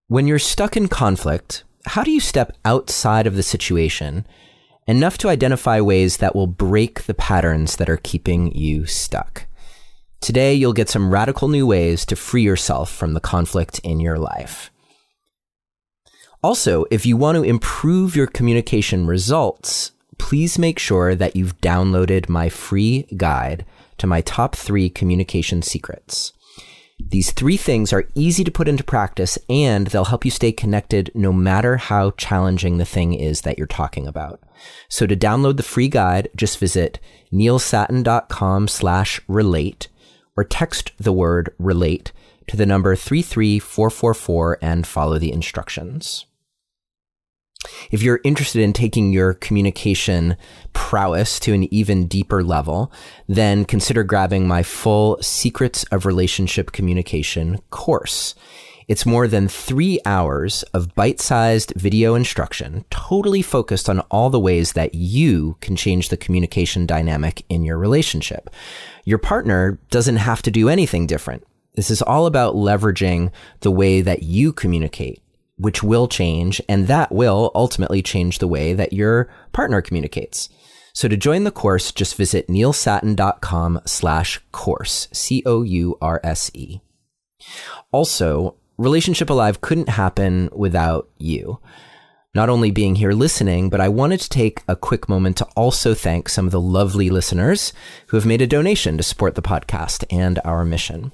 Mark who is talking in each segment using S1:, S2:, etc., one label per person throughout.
S1: When you're stuck in conflict, how do you step outside of the situation enough to identify ways that will break the patterns that are keeping you stuck? Today, you'll get some radical new ways to free yourself from the conflict in your life. Also, if you want to improve your communication results, please make sure that you've downloaded my free guide to my top 3 communication secrets. These 3 things are easy to put into practice, and they'll help you stay connected no matter how challenging the thing is that you're talking about. So to download the free guide, just visit neilsattin.com/relate or text the word relate to the number 33444 and follow the instructions. If you're interested in taking your communication prowess to an even deeper level, then consider grabbing my full Secrets of Relationship Communication course. It's more than 3 hours of bite-sized video instruction, totally focused on all the ways that you can change the communication dynamic in your relationship. Your partner doesn't have to do anything different. This is all about leveraging the way that you communicate, which will change, and that will ultimately change the way that your partner communicates. So to join the course, just visit neilsattin.com/course, COURSE. Also, Relationship Alive couldn't happen without you. Not only being here listening, but I wanted to take a quick moment to also thank some of the lovely listeners who have made a donation to support the podcast and our mission.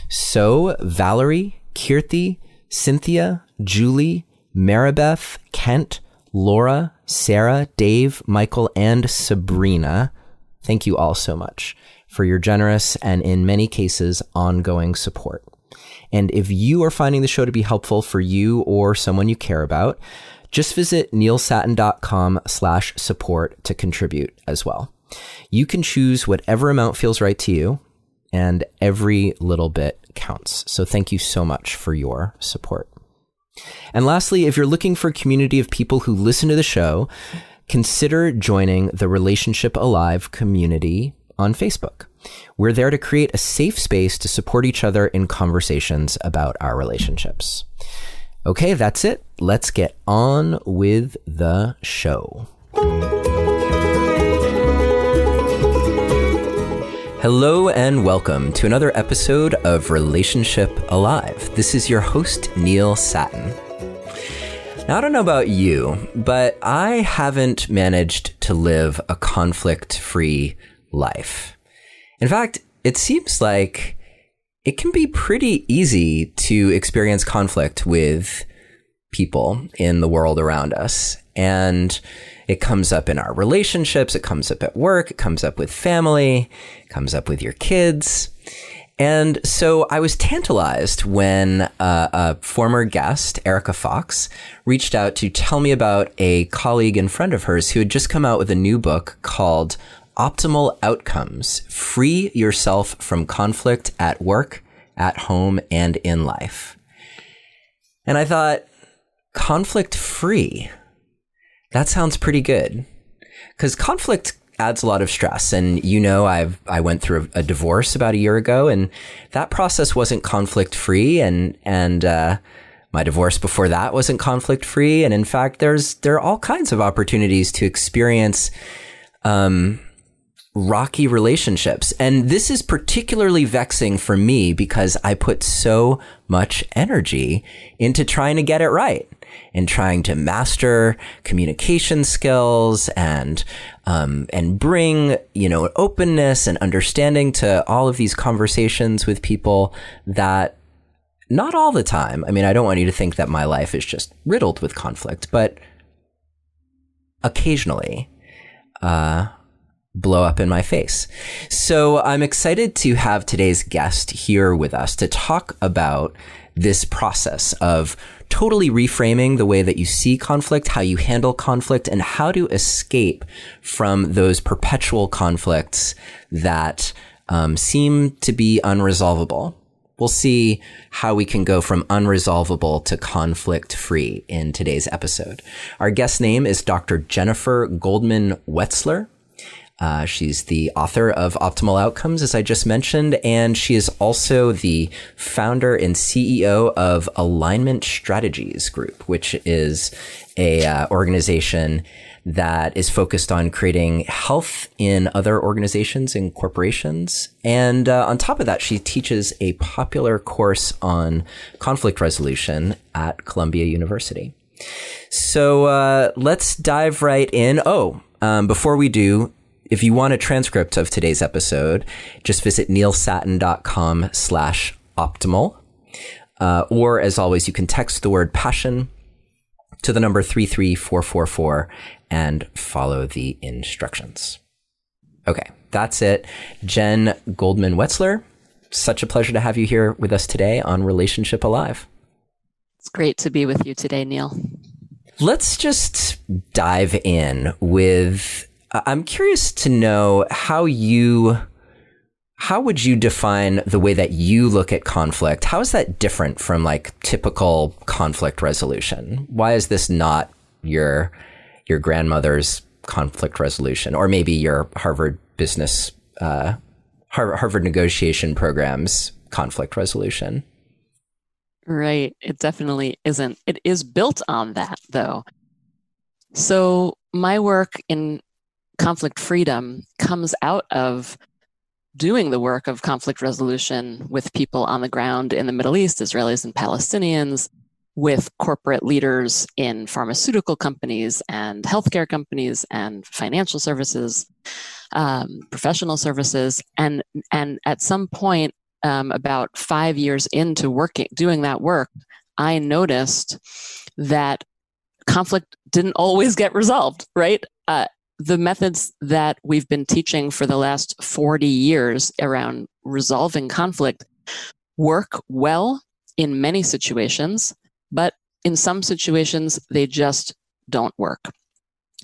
S1: So, Valerie, Kirti, Cynthia, Julie, Maribeth, Kent, Laura, Sarah, Dave, Michael, and Sabrina, thank you all so much for your generous and, in many cases, ongoing support. And if you are finding the show to be helpful for you or someone you care about, just visit neilsattin.com/support to contribute as well. You can choose whatever amount feels right to you, and every little bit counts. So thank you so much for your support. And lastly, if you're looking for a community of people who listen to the show, consider joining the Relationship Alive community on Facebook. We're there to create a safe space to support each other in conversations about our relationships. Okay, that's it. Let's get on with the show. Hello and welcome to another episode of Relationship Alive. This is your host, Neil Sattin. Now, I don't know about you, but I haven't managed to live a conflict-free life. In fact, it seems like it can be pretty easy to experience conflict with people in the world around us. And it comes up in our relationships, it comes up at work, it comes up with family, it comes up with your kids. And so I was tantalized when a former guest, Erica Fox, reached out to tell me about a colleague and friend of hers who had just come out with a new book called Optimal Outcomes: Free Yourself from Conflict at Work, at Home, and in Life. And I thought, conflict-free? That sounds pretty good. Because conflict adds a lot of stress. And you know, I went through a divorce about a year ago, and that process wasn't conflict-free. And my divorce before that wasn't conflict-free. And in fact, there are all kinds of opportunities to experience rocky relationships. And this is particularly vexing for me because I put so much energy into trying to get it right and trying to master communication skills and bring, openness and understanding to all of these conversations with people that not all the time. I mean, I don't want you to think that my life is just riddled with conflict, but occasionally, blow up in my face. So I'm excited to have today's guest here with us to talk about this process of totally reframing the way that you see conflict, how you handle conflict, and how to escape from those perpetual conflicts that seem to be unresolvable. We'll see how we can go from unresolvable to conflict-free in today's episode. Our guest name is Dr. Jennifer Goldman-Wetzler. She's the author of Optimal Outcomes, as I just mentioned, and she is also the founder and CEO of Alignment Strategies Group, which is a organization that is focused on creating health in other organizations and corporations. And on top of that, she teaches a popular course on conflict resolution at Columbia University. So let's dive right in. Before we do, if you want a transcript of today's episode, just visit neilsattin.com/optimal. Or as always, you can text the word passion to the number 33444 and follow the instructions. Okay, that's it. Jen Goldman-Wetzler, such a pleasure to have you here with us today on Relationship Alive.
S2: It's great to be with you today, Neil.
S1: Let's just dive in with, I'm curious to know how would you define the way that you look at conflict? How is that different from like typical conflict resolution? Why is this not your grandmother's conflict resolution, or maybe your Harvard business, Harvard negotiation program's conflict resolution?
S2: Right. It definitely isn't. It is built on that, though. So my work in conflict freedom comes out of doing the work of conflict resolution with people on the ground in the Middle East, Israelis and Palestinians, with corporate leaders in pharmaceutical companies and healthcare companies and financial services, professional services. And at some point, about 5 years into doing that work, I noticed that conflict didn't always get resolved, right? The methods that we've been teaching for the last 40 years around resolving conflict work well in many situations, but in some situations, they just don't work.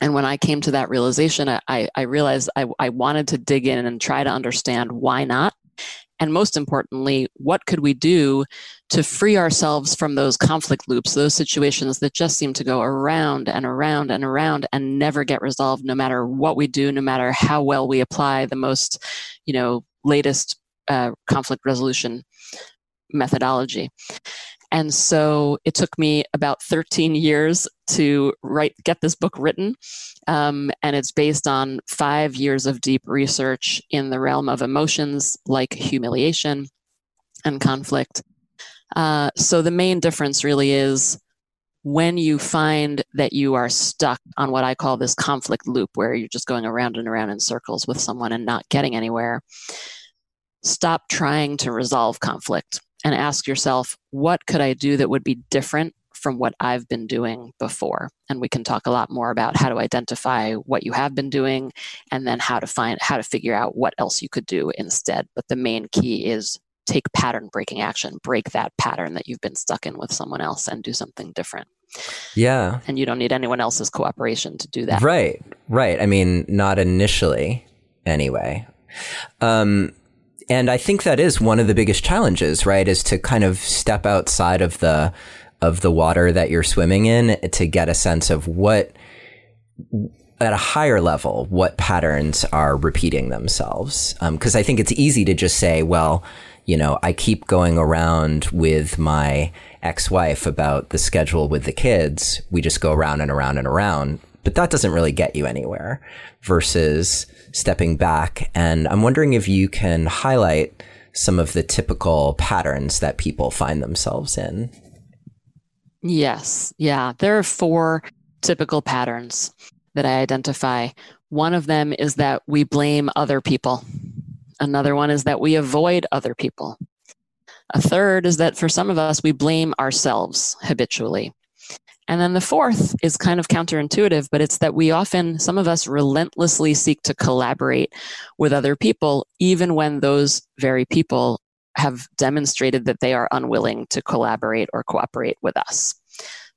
S2: And when I came to that realization, I realized I wanted to dig in and try to understand why not. And most importantly, what could we do to free ourselves from those conflict loops, those situations that just seem to go around and around and around and never get resolved, no matter what we do, no matter how well we apply the most, latest conflict resolution methodology. And so it took me about 13 years to get this book written. And it's based on 5 years of deep research in the realm of emotions like humiliation and conflict. So the main difference really is when you find that you are stuck on what I call this conflict loop, where you're just going around and around in circles with someone and not getting anywhere, stop trying to resolve conflict and ask yourself, what could I do that would be different from what I've been doing before? And we can talk a lot more about how to identify what you have been doing and then how to figure out what else you could do instead. But the main key is take pattern breaking action, break that pattern that you've been stuck in with someone else and do something different.
S1: Yeah.
S2: And you don't need anyone else's cooperation to do that.
S1: Right. I mean, not initially anyway. And I think that is one of the biggest challenges, right, is to kind of step outside of the water that you're swimming in to get a sense of what, at a higher level, what patterns are repeating themselves. Because I think it's easy to just say, well, I keep going around with my ex-wife about the schedule with the kids. We just go around and around and around. But that doesn't really get you anywhere versus stepping back. And I'm wondering if you can highlight some of the typical patterns that people find themselves in.
S2: Yes. Yeah. There are 4 typical patterns that I identify. One of them is that we blame other people. Another one is that we avoid other people. A third is that for some of us, we blame ourselves habitually. And then the fourth is kind of counterintuitive, but it's that some of us relentlessly seek to collaborate with other people, even when those very people have demonstrated that they are unwilling to collaborate or cooperate with us.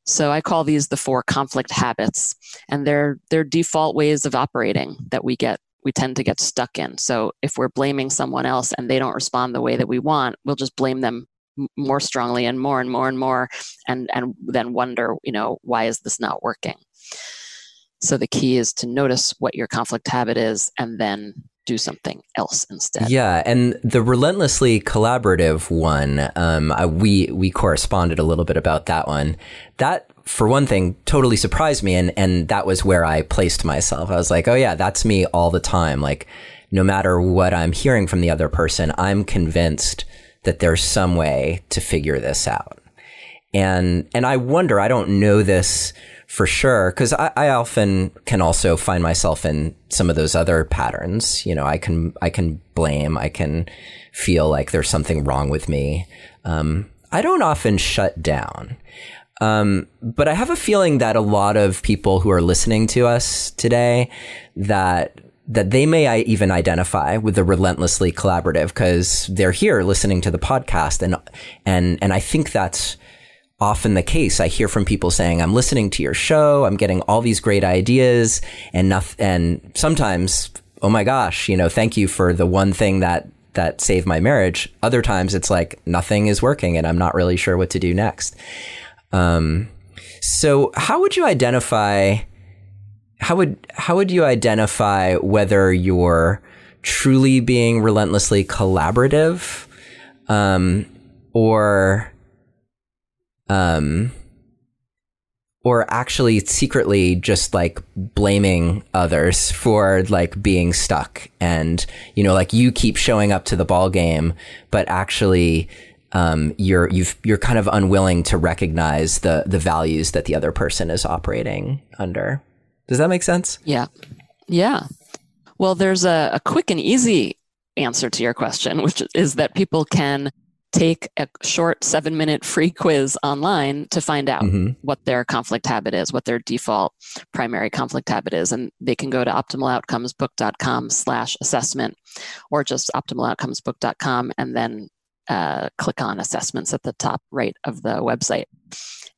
S2: So I call these the 4 conflict habits, and they're default ways of operating that we tend to get stuck in. So if we're blaming someone else and they don't respond the way that we want, we'll just blame them more strongly and more and more and more, and then wonder, why is this not working? So the key is to notice what your conflict habit is and then do something else instead.
S1: Yeah, and the relentlessly collaborative one, we corresponded a little bit about that one. That, for one thing, totally surprised me, and that was where I placed myself. I was like, oh yeah, that's me all the time. Like, no matter what I'm hearing from the other person, I'm convinced that there's some way to figure this out. And I wonder, I don't know this for sure, because I often can also find myself in some of those other patterns. You know, I can blame, I can feel like there's something wrong with me. I don't often shut down. But I have a feeling that a lot of people who are listening to us today, that they may even identify with the relentlessly collaborative, because they're here listening to the podcast. And I think that's often the case. I hear from people saying, I'm listening to your show, I'm getting all these great ideas, and sometimes, oh my gosh, you know, thank you for the one thing that saved my marriage. Other times it's like nothing is working and I'm not really sure what to do next. So how would you identify whether you're truly being relentlessly collaborative, or actually secretly just like blaming others for like being stuck, and, you know, like you keep showing up to the ball game, but actually you're kind of unwilling to recognize the values that the other person is operating under. Does that make sense?
S2: Yeah. Well, there's a quick and easy answer to your question, which is that people can take a short 7-minute free quiz online to find out what their conflict habit is, what their default primary conflict habit is. And they can go to optimaloutcomesbook.com/assessment, or just optimaloutcomesbook.com and then click on assessments at the top right of the website.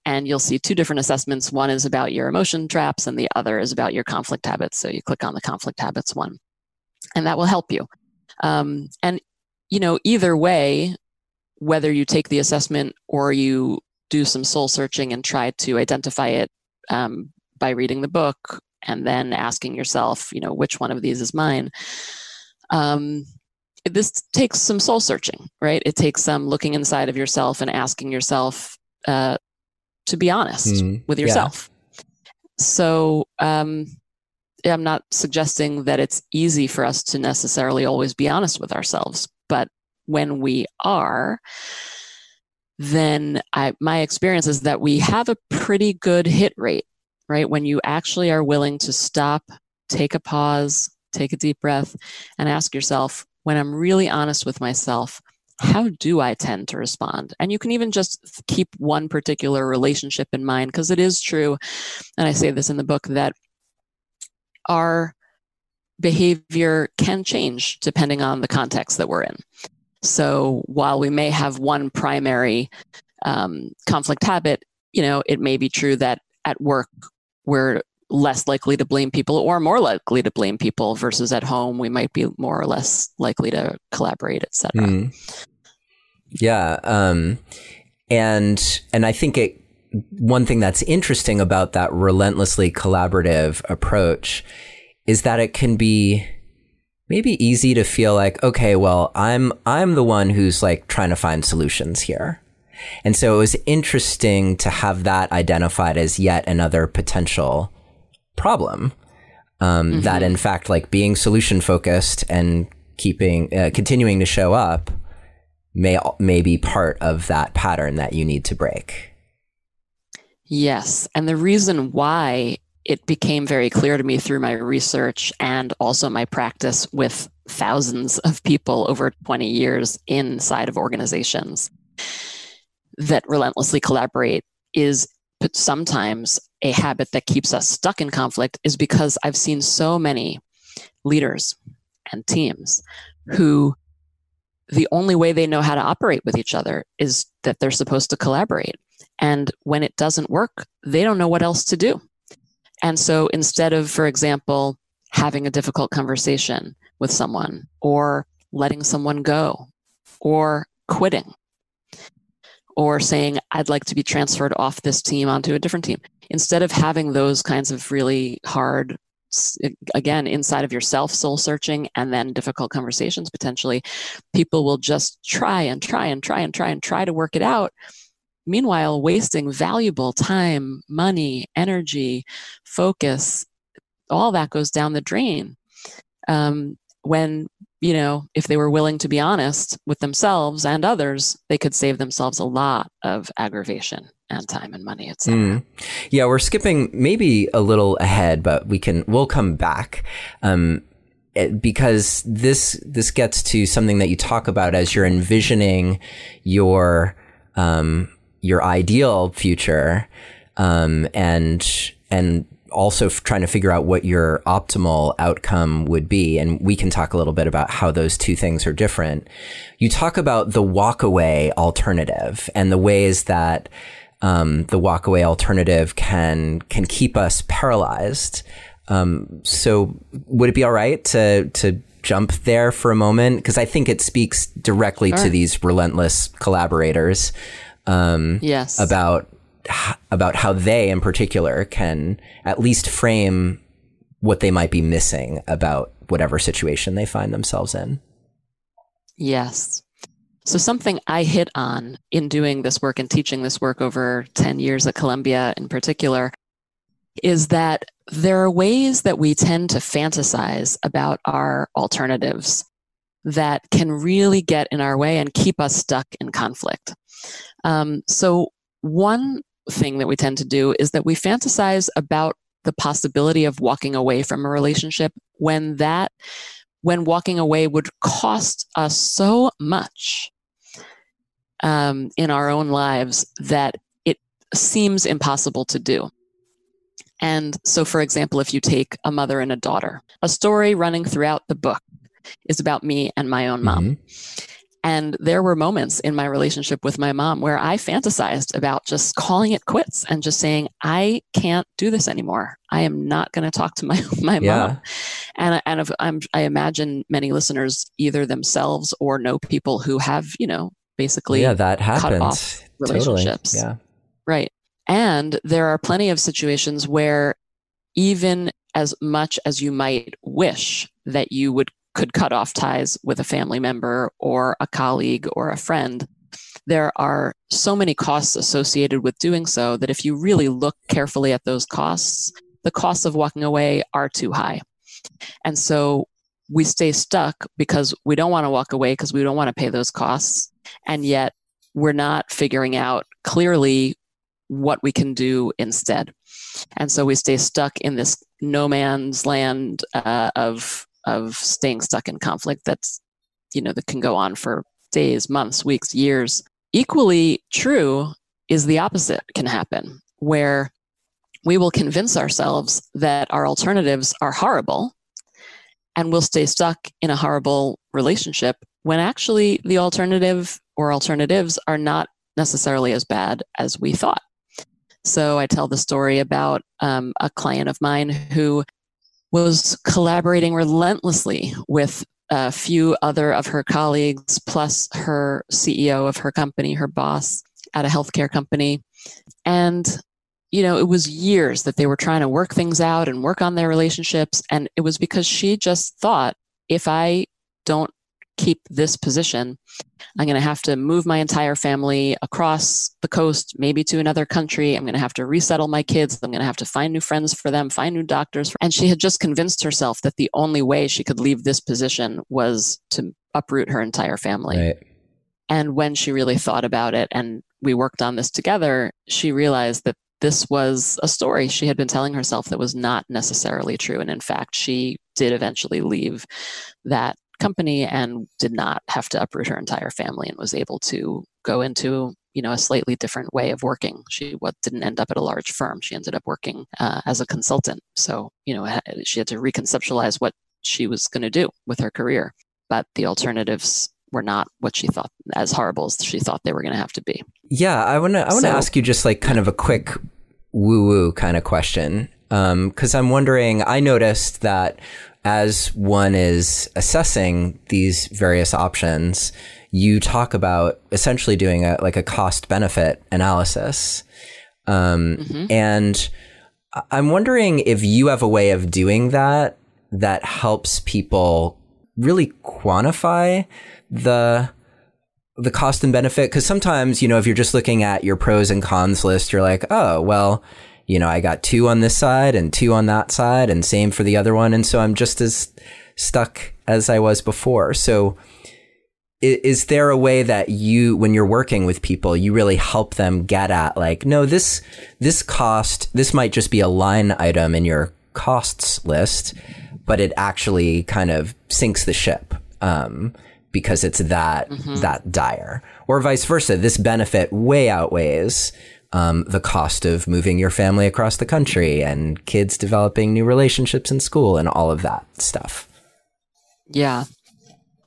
S2: And you'll see 2 different assessments. One is about your emotion traps and the other is about your conflict habits. So you click on the conflict habits one, and that will help you. And, you know, either way, whether you take the assessment or you do some soul searching and try to identify it by reading the book and then asking yourself, you know, which one of these is mine? This takes some soul searching, right? It takes some looking inside of yourself and asking yourself to be honest with yourself. Yeah. So I'm not suggesting that it's easy for us to necessarily always be honest with ourselves, but when we are, then my experience is that we have a pretty good hit rate, right? When you actually are willing to stop, take a pause, take a deep breath, and ask yourself, when I'm really honest with myself, how do I tend to respond? And you can even just keep one particular relationship in mind, because it is true, and I say this in the book, that our behavior can change depending on the context that we're in. So while we may have one primary conflict habit, you know, it may be true that at work we're less likely to blame people or more likely to blame people, versus at home we might be more or less likely to collaborate, etc.
S1: Yeah, and I think one thing that's interesting about that relentlessly collaborative approach is that it can be maybe easy to feel like, okay, well, I'm the one who's like trying to find solutions here. And so it was interesting to have that identified as yet another potential problem, that in fact, like being solution focused and continuing to show up may be part of that pattern that you need to break.
S2: Yes. And the reason why it became very clear to me through my research and also my practice with thousands of people over 20 years inside of organizations that relentlessly collaborate is sometimes a habit that keeps us stuck in conflict, is because I've seen so many leaders and teams who the only way they know how to operate with each other is that they're supposed to collaborate. And when it doesn't work, they don't know what else to do. And so instead of, for example, having a difficult conversation with someone, or letting someone go, or quitting, or saying, I'd like to be transferred off this team onto a different team, instead of having those kinds of really hard, again, inside of yourself, soul searching, and then difficult conversations potentially, people will just try to work it out. Meanwhile, wasting valuable time, money, energy, focus, all that goes down the drain. When, if they were willing to be honest with themselves and others, they could save themselves a lot of aggravation and time and money, etc.
S1: Yeah, we're skipping maybe a little ahead, but we'll come back. Because this gets to something that you talk about as you're envisioning your ideal future, and also trying to figure out what your optimal outcome would be. And we can talk a little bit about how those two things are different. You talk about the walkaway alternative and the ways that the walkaway alternative can keep us paralyzed. So would it be all right to jump there for a moment? Because I think it speaks directly to these relentless collaborators.
S2: Yes.
S1: About how they in particular can at least frame what they might be missing about whatever situation they find themselves in.
S2: Yes. So something I hit on in doing this work and teaching this work over 10 years at Columbia in particular is that there are ways that we tend to fantasize about our alternatives that can really get in our way and keep us stuck in conflict. So one thing that we tend to do is that we fantasize about the possibility of walking away from a relationship when walking away would cost us so much in our own lives that it seems impossible to do. And so, for example, if you take a mother and a daughter, a story running throughout the book is about me and my own mom. Mm-hmm. And there were moments in my relationship with my mom where I fantasized about just calling it quits and just saying, I can't do this anymore. I am not going to talk to my mom. And I imagine many listeners either themselves or know people who have, basically
S1: that happens.
S2: Cut off relationships.
S1: Totally. Yeah.
S2: Right. And there are plenty of situations where even as much as you might wish that you could cut off ties with a family member or a colleague or a friend, there are so many costs associated with doing so that if you really look carefully at those costs, the costs of walking away are too high. And so we stay stuck because we don't want to walk away because we don't want to pay those costs. And yet we're not figuring out clearly what we can do instead. And so we stay stuck in this no man's land of staying stuck in conflict that's, that can go on for days, months, weeks, years. Equally true is the opposite can happen, where we will convince ourselves that our alternatives are horrible and we'll stay stuck in a horrible relationship when actually the alternative or alternatives are not necessarily as bad as we thought. So I tell the story about a client of mine who was collaborating relentlessly with a few other of her colleagues, plus her CEO of her company, her boss at a healthcare company. And, it was years that they were trying to work things out and work on their relationships. And it was because she just thought, if I don't keep this position, I'm going to have to move my entire family across the coast, maybe to another country. I'm going to have to resettle my kids. I'm going to have to find new friends for them, find new doctors. And she had just convinced herself that the only way she could leave this position was to uproot her entire family.
S1: Right.
S2: And when she really thought about it and we worked on this together, she realized that this was a story she had been telling herself that was not necessarily true. And in fact, she did eventually leave that company and did not have to uproot her entire family and was able to go into, a slightly different way of working. She didn't end up at a large firm. She ended up working as a consultant. So, she had to reconceptualize what she was going to do with her career. But the alternatives were not what she thought, as horrible as she thought they were going to have to be.
S1: Yeah, I want to ask you just like kind of a quick woo-woo kind of question. Because I'm wondering, I noticed that as one is assessing these various options, you talk about essentially doing a cost benefit analysis. And I'm wondering if you have a way of doing that that helps people really quantify the cost and benefit. Because sometimes, if you're just looking at your pros and cons list, you're like, oh, well, I got 2 on this side and 2 on that side, and same for the other one. And so I'm just as stuck as I was before. So is there a way that you, when you're working with people, you really help them get at like, no, this cost, this might just be a line item in your costs list, but it actually kind of sinks the ship because it's that dire, or vice versa. This benefit way outweighs the cost of moving your family across the country and kids developing new relationships in school and all of that stuff.
S2: Yeah.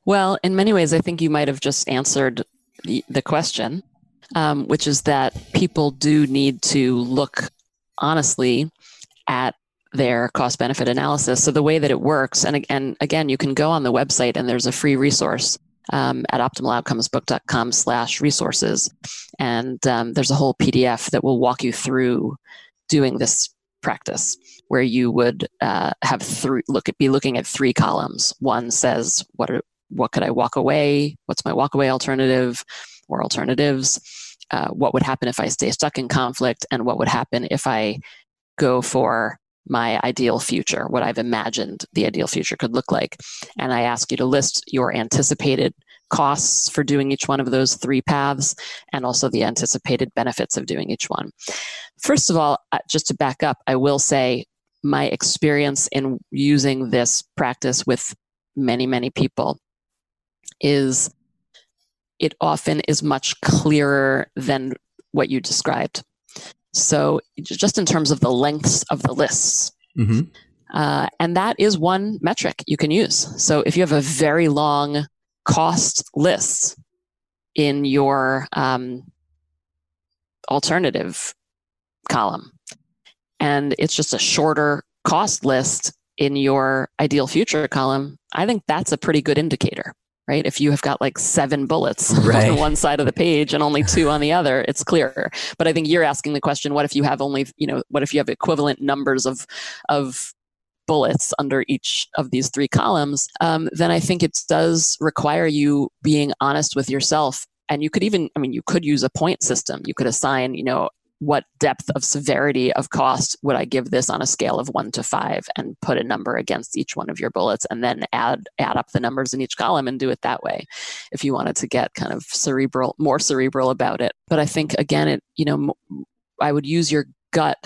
S2: Well, in many ways, I think you might have just answered the question, which is that people do need to look honestly at their cost-benefit analysis. So the way that it works, and again, you can go on the website and there's a free resource at optimaloutcomesbook.com/resources. And there's a whole PDF that will walk you through doing this practice, where you would be looking at 3 columns. One says, what could I walk away? What's my walk away alternative or alternatives? What would happen if I stay stuck in conflict? And what would happen if I go for my ideal future, what I've imagined the ideal future could look like? And I ask you to list your anticipated costs for doing each one of those 3 paths, and also the anticipated benefits of doing each one. First of all, just to back up, I will say my experience in using this practice with many, many people is it often is much clearer than what you described. So just in terms of the lengths of the lists, and that is one metric you can use. So if you have a very long cost list in your alternative column, and it's just a shorter cost list in your ideal future column, I think that's a pretty good indicator, right? If you have got like 7 bullets on one side of the page and only 2 on the other, it's clearer. But I think you're asking the question, what if you have only, what if you have equivalent numbers of bullets under each of these 3 columns? Then I think it does require you being honest with yourself. And you could even, you could use a point system. You could assign, what depth of severity of cost would I give this on a scale of 1 to 5, and put a number against each one of your bullets, and then add up the numbers in each column and do it that way, if you wanted to get kind of more cerebral about it. But I think, again, I would use your gut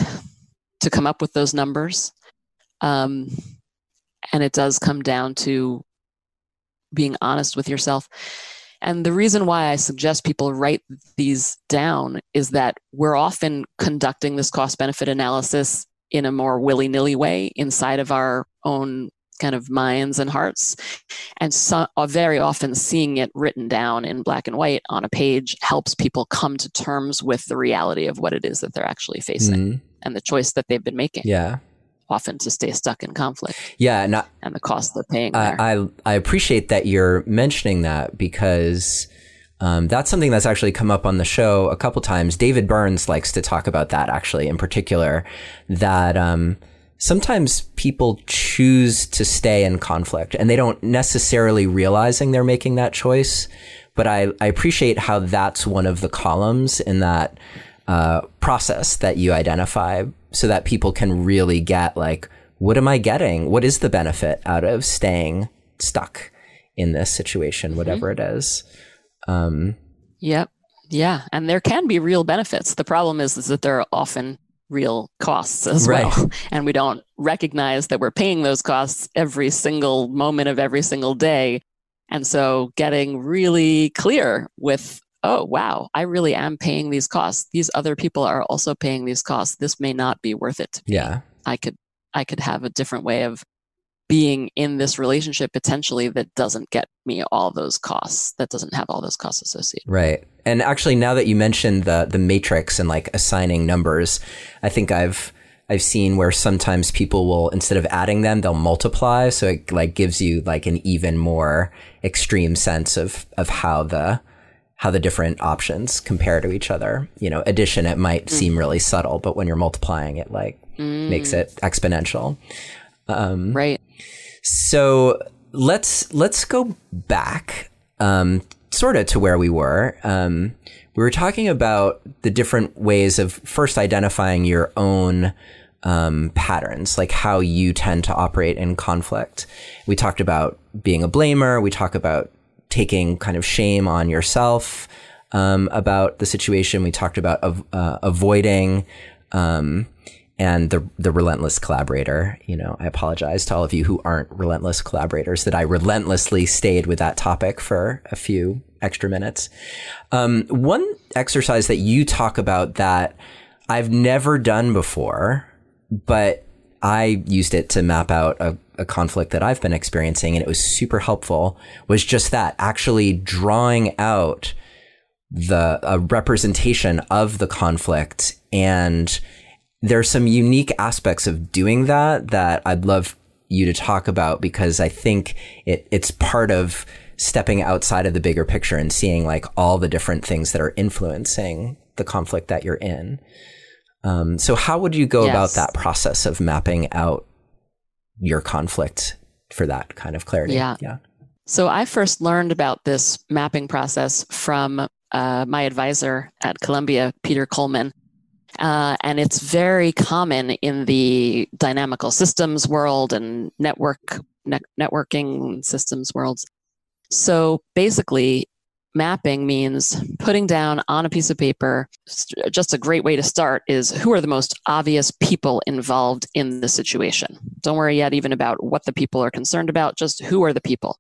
S2: to come up with those numbers. And it does come down to being honest with yourself. And the reason why I suggest people write these down is that we're often conducting this cost-benefit analysis in a more willy-nilly way inside of our own kind of minds and hearts. And so, very often seeing it written down in black and white on a page helps people come to terms with the reality of what it is that they're actually facing and the choice that they've been making.
S1: Yeah.
S2: Often to stay stuck in conflict.
S1: Yeah.
S2: And the cost they're paying there.
S1: I appreciate that you're mentioning that, because that's something that's actually come up on the show a couple times. David Burns likes to talk about that, actually, in particular, that sometimes people choose to stay in conflict and they don't necessarily realizing they're making that choice. But I appreciate how that's one of the columns in that process that you identify, so that people can really get like, what am I getting? What is the benefit out of staying stuck in this situation, whatever it is?
S2: Yep. Yeah. And there can be real benefits. The problem is that there are often real costs as well. And we don't recognize that we're paying those costs every single moment of every single day. And so getting really clear with, oh, wow, I really am paying these costs. These other people are also paying these costs. This may not be worth it to me.
S1: Yeah.
S2: I could have a different way of being in this relationship potentially that doesn't get me all those costs, that doesn't have all those costs associated.
S1: Right. And actually, now that you mentioned the matrix and like assigning numbers, I think I've seen where sometimes people will, instead of adding them, they'll multiply. So it like gives you like an even more extreme sense of how the how the different options compare to each other. Addition, it might seem really subtle, but when you're multiplying, it makes it exponential.
S2: Right.
S1: So let's go back sort of to where we were. We were talking about the different ways of first identifying your own patterns, like how you tend to operate in conflict. We talked about being a blamer. We talk about taking kind of shame on yourself about the situation. We talked about avoiding and the relentless collaborator. I apologize to all of you who aren't relentless collaborators that I relentlessly stayed with that topic for a few extra minutes. One exercise that you talk about that I've never done before, but I used it to map out a conflict that I've been experiencing, and it was super helpful, was just that, actually drawing out a representation of the conflict. And there's some unique aspects of doing that I'd love you to talk about, because I think it's part of stepping outside of the bigger picture and seeing like all the different things that are influencing the conflict that you're in. So how would you go about that process of mapping out your conflict for that kind of clarity?
S2: Yeah. So I first learned about this mapping process from my advisor at Columbia, Peter Coleman. And it's very common in the dynamical systems world and networking systems worlds. So basically, mapping means putting down on a piece of paper. Just a great way to start is, who are the most obvious people involved in the situation? Don't worry yet even about what the people are concerned about, just who are the people?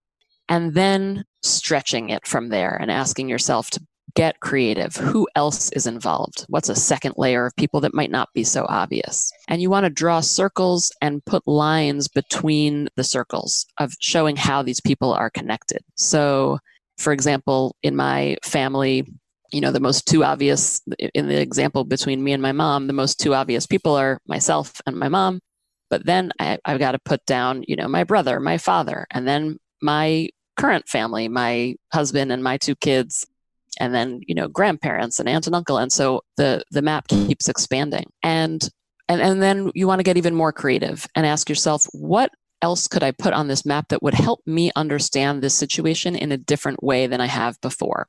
S2: And then stretching it from there and asking yourself to get creative. Who else is involved? What's a second layer of people that might not be so obvious? And you want to draw circles and put lines between the circles of showing how these people are connected. So, for example, in my family, the most two obvious, in the example between me and my mom, the most two obvious people are myself and my mom. But then I've got to put down, my brother, my father, and then my current family, my husband and my two kids, and then, grandparents and aunt and uncle. And so the map keeps expanding. And then you want to get even more creative and ask yourself, what else could I put on this map that would help me understand this situation in a different way than I have before?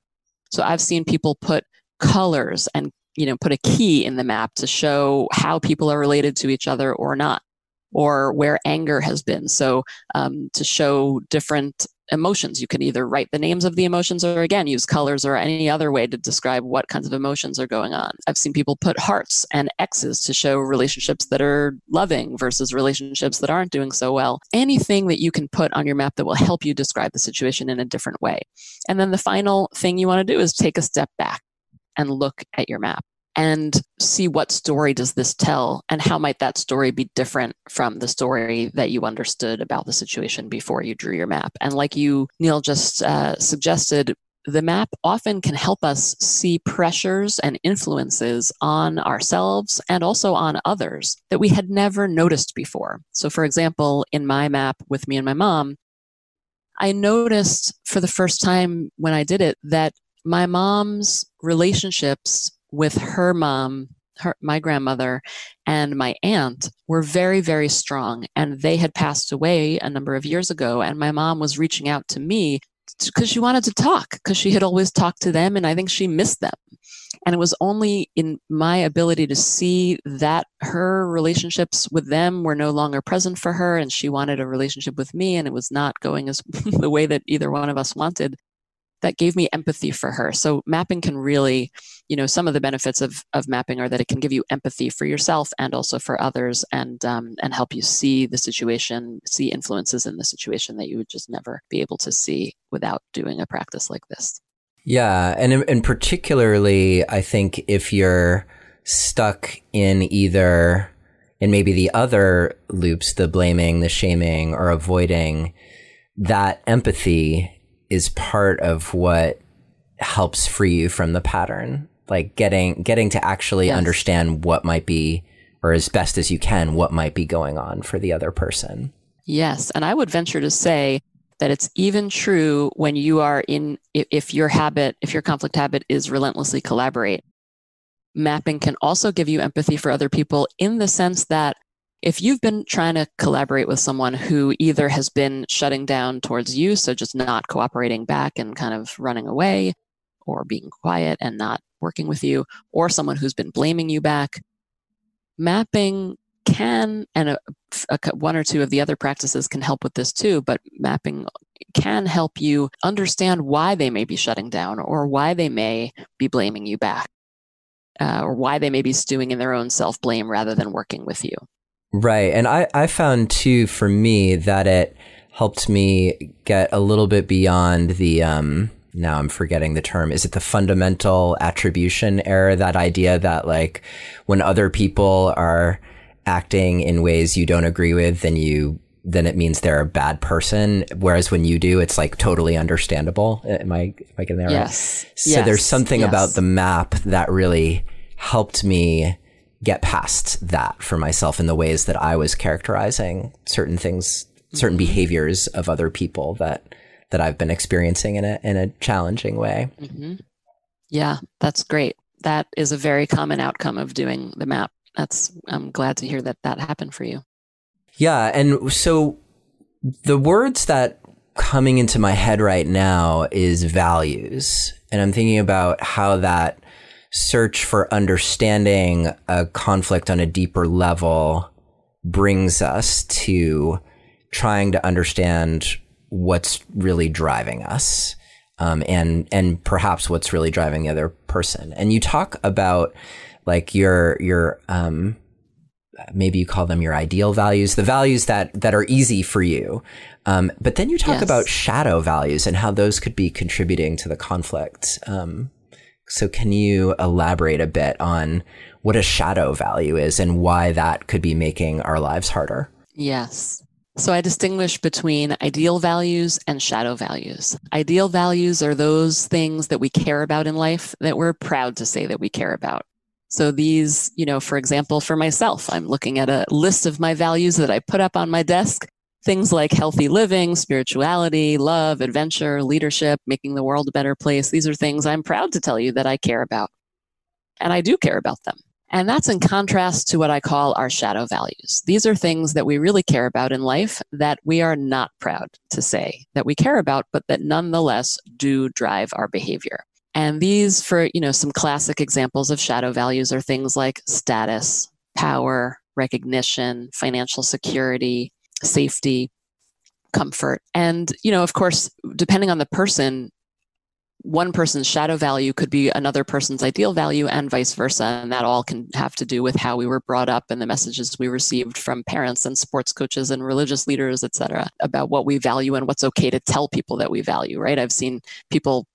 S2: So I've seen people put colors and, put a key in the map to show how people are related to each other or not, or where anger has been. So to show different emotions, you can either write the names of the emotions or, again, use colors or any other way to describe what kinds of emotions are going on. I've seen people put hearts and X's to show relationships that are loving versus relationships that aren't doing so well. Anything that you can put on your map that will help you describe the situation in a different way. And then the final thing you want to do is take a step back and look at your map and see, what story does this tell, and how might that story be different from the story that you understood about the situation before you drew your map. And like you, Neil, just suggested, the map often can help us see pressures and influences on ourselves and also on others that we had never noticed before. So for example, in my map with me and my mom, I noticed for the first time when I did it that my mom's relationships with her mom, my grandmother, and my aunt were very, very strong. And they had passed away a number of years ago. And my mom was reaching out to me because she wanted to talk, because she had always talked to them. And I think she missed them. And it was only in my ability to see that her relationships with them were no longer present for her. And she wanted a relationship with me, and it was not going as the way that either one of us wanted. That gave me empathy for her. So mapping can really, some of the benefits of mapping are that it can give you empathy for yourself and also for others, and help you see the situation, see influences in the situation that you would just never be able to see without doing a practice like this.
S1: Yeah. And particularly, I think if you're stuck in maybe the other loops, the blaming, the shaming, or avoiding, that empathy is part of what helps free you from the pattern, like getting to actually understand what might be, or as best as you can, what might be going on for the other person.
S2: Yes. And I would venture to say that it's even true when you are if your conflict habit is relentlessly collaborate. Mapping can also give you empathy for other people in the sense that if you've been trying to collaborate with someone who either has been shutting down towards you, so just not cooperating back and kind of running away or being quiet and not working with you, or someone who's been blaming you back, mapping can, and one or two of the other practices can help with this too, but mapping can help you understand why they may be shutting down or why they may be blaming you back. Or why they may be stewing in their own self-blame rather than working with you.
S1: Right. And I found too, for me, that it helped me get a little bit beyond the, now I'm forgetting the term. Is it the fundamental attribution error? That idea that like when other people are acting in ways you don't agree with, then it means they're a bad person. Whereas when you do, it's like totally understandable. Am I getting that right?
S2: Yes.
S1: So there's something about the map that really helped me get past that for myself in the ways that I was characterizing certain things, certain behaviors of other people that I've been experiencing in a challenging way.
S2: Mm-hmm. Yeah, that's great. That is a very common outcome of doing the map. I'm glad to hear that happened for you.
S1: Yeah. And so the words that coming into my head right now is values. And I'm thinking about how that search for understanding a conflict on a deeper level brings us to trying to understand what's really driving us, and perhaps what's really driving the other person. And you talk about like your maybe you call them your ideal values, the values that are easy for you. But then you talk about shadow values and how those could be contributing to the conflict. So can you elaborate a bit on what a shadow value is and why that could be making our lives harder?
S2: Yes. So I distinguish between ideal values and shadow values. Ideal values are those things that we care about in life that we're proud to say that we care about. So these, for example, for myself, I'm looking at a list of my values that I put up on my desk. Things like healthy living, spirituality, love, adventure, leadership, making the world a better place. These are things I'm proud to tell you that I care about. And I do care about them. And that's in contrast to what I call our shadow values. These are things that we really care about in life that we are not proud to say that we care about, but that nonetheless do drive our behavior. And these, for some classic examples of shadow values, are things like status, power, recognition, financial security, safety, comfort. And, of course, depending on the person, one person's shadow value could be another person's ideal value and vice versa. And that all can have to do with how we were brought up and the messages we received from parents and sports coaches and religious leaders, et cetera, about what we value and what's okay to tell people that we value, right? I've seen people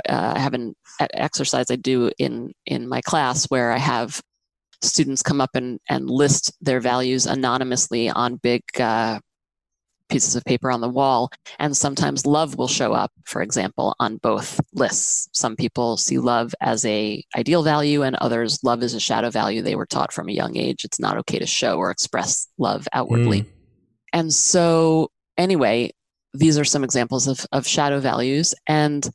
S2: have an exercise I do in my class where I have students come up and list their values anonymously on big pieces of paper on the wall. And sometimes love will show up, for example, on both lists. Some people see love as a ideal value and others love as a shadow value. They were taught from a young age it's not okay to show or express love outwardly. And so anyway, these are some examples of shadow values. And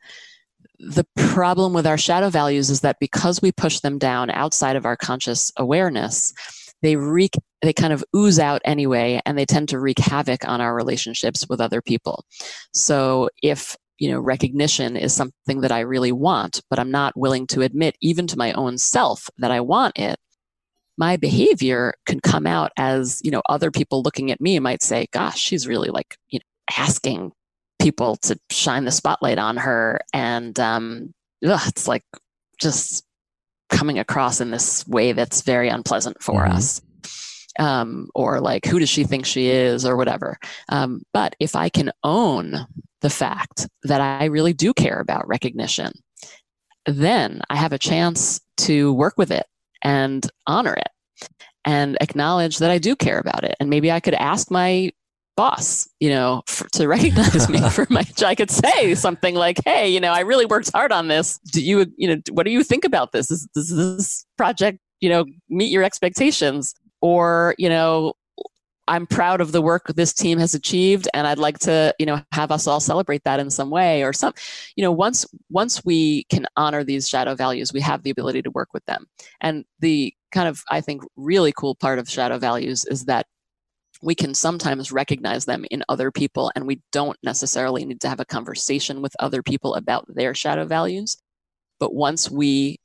S2: the problem with our shadow values is that because we push them down outside of our conscious awareness, they kind of ooze out anyway, and they tend to wreak havoc on our relationships with other people. So if, recognition is something that I really want, but I'm not willing to admit even to my own self that I want it, my behavior can come out as, other people looking at me might say, gosh, she's really like, asking people to shine the spotlight on her. And it's like just coming across in this way that's very unpleasant for us. Or like, who does she think she is or whatever. But if I can own the fact that I really do care about recognition, then I have a chance to work with it and honor it and acknowledge that I do care about it. And maybe I could ask my boss, to recognize me for my, I could say something like, hey, I really worked hard on this. What do you think about this? Does this project, meet your expectations? Or, I'm proud of the work this team has achieved, and I'd like to, have us all celebrate that in some way or some, once we can honor these shadow values, we have the ability to work with them. And the kind of, I think, really cool part of shadow values is that we can sometimes recognize them in other people, and we don't necessarily need to have a conversation with other people about their shadow values. But once we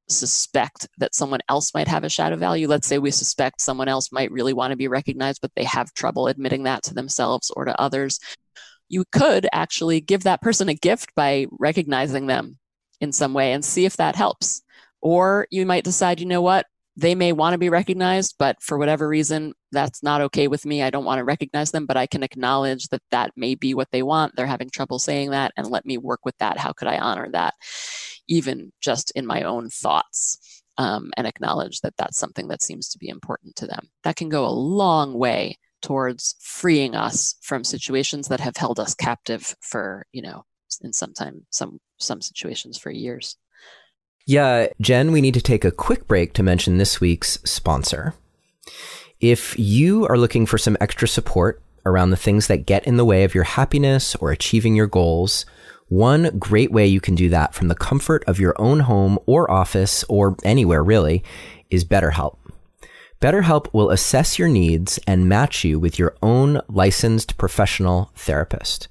S2: suspect that someone else might have a shadow value, let's say we suspect someone else might really want to be recognized, but they have trouble admitting that to themselves or to others, you could actually give that person a gift by recognizing them in some way and see if that helps. Or you might decide, you know what, they may want to be recognized, but for whatever reason, that's not okay with me. I don't want to recognize them, but I can acknowledge that that may be what they want. They're having trouble saying that, and let me work with that. How could I honor that, even just in my own thoughts, and acknowledge that that's something that seems to be important to them? That can go a long way towards freeing us from situations that have held us captive for, in some situations for years.
S1: Yeah, Jen, we need to take a quick break to mention this week's sponsor. If you are looking for some extra support around the things that get in the way of your happiness or achieving your goals, one great way you can do that from the comfort of your own home or office or anywhere really is BetterHelp. BetterHelp will assess your needs and match you with your own licensed professional therapist.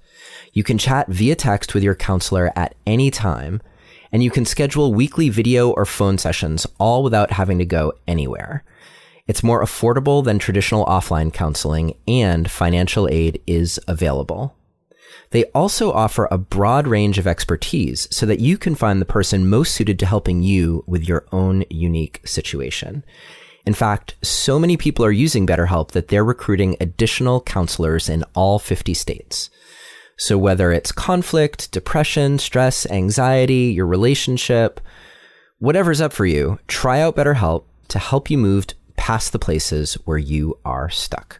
S1: You can chat via text with your counselor at any time, and you can schedule weekly video or phone sessions all without having to go anywhere. It's more affordable than traditional offline counseling, and financial aid is available. They also offer a broad range of expertise so that you can find the person most suited to helping you with your own unique situation. In fact, so many people are using BetterHelp that they're recruiting additional counselors in all 50 states. So whether it's conflict, depression, stress, anxiety, your relationship, whatever's up for you, try out BetterHelp to help you move past the places where you are stuck.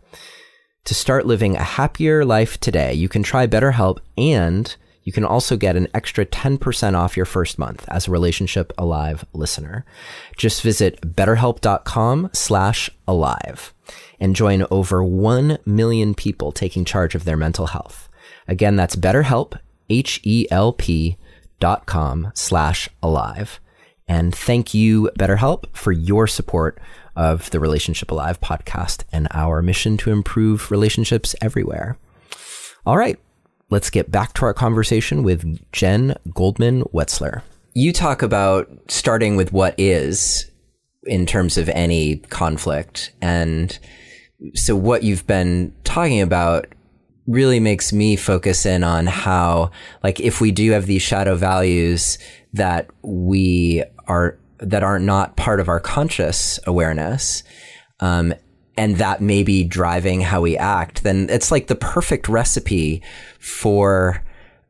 S1: To start living a happier life today, you can try BetterHelp, and you can also get an extra 10% off your first month as a Relationship Alive listener. Just visit betterhelp.com/alive and join over 1 million people taking charge of their mental health. Again, that's BetterHelp, HELP.com/alive. And thank you, BetterHelp, for your support of the Relationship Alive podcast and our mission to improve relationships everywhere. All right, let's get back to our conversation with Jen Goldman-Wetzler. You talk about starting with what is in terms of any conflict. And so what you've been talking about really makes me focus in on how, like, if we do have these shadow values that are not part of our conscious awareness, and that may be driving how we act, then it's like the perfect recipe for,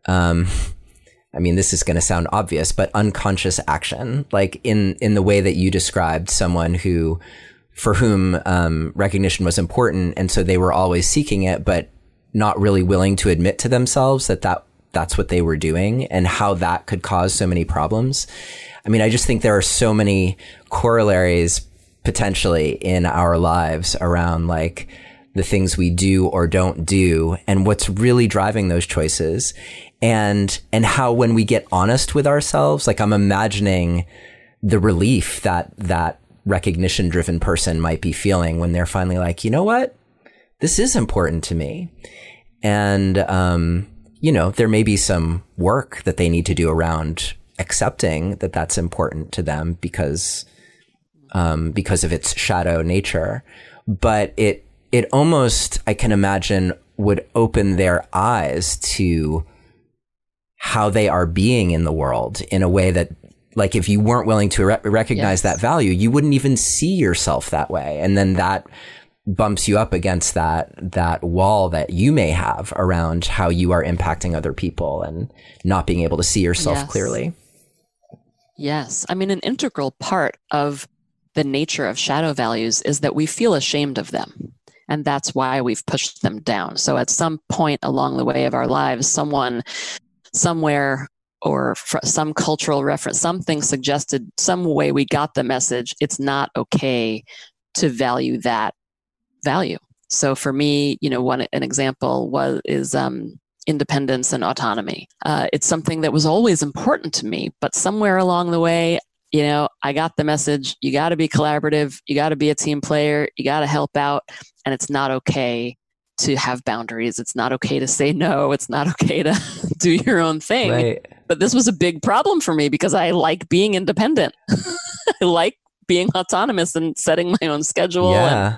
S1: this is going to sound obvious, but unconscious action, like in the way that you described someone for whom recognition was important. And so they were always seeking it, but not really willing to admit to themselves that's what they were doing, and how that could cause so many problems. I just think there are so many corollaries potentially in our lives around like the things we do or don't do and what's really driving those choices, and how when we get honest with ourselves, like I'm imagining the relief that recognition driven person might be feeling when they're finally like, you know what? This is important to me. And, there may be some work that they need to do around accepting that that's important to them because of its shadow nature. But it almost, I can imagine, would open their eyes to how they are being in the world in a way that, like, if you weren't willing to recognize that value, you wouldn't even see yourself that way. And then that bumps you up against that wall that you may have around how you are impacting other people and not being able to see yourself clearly.
S2: Yes. An integral part of the nature of shadow values is that we feel ashamed of them. And that's why we've pushed them down. So at some point along the way of our lives, someone somewhere or some cultural reference, something suggested, some way we got the message, it's not okay to value that value. So for me, an example is independence and autonomy. It's something that was always important to me, but somewhere along the way, I got the message, you got to be collaborative, you got to be a team player, you got to help out, and it's not okay to have boundaries. It's not okay to say no. It's not okay to do your own thing.
S1: Right.
S2: But this was a big problem for me because I like being independent. I like being autonomous and setting my own schedule.
S1: Yeah.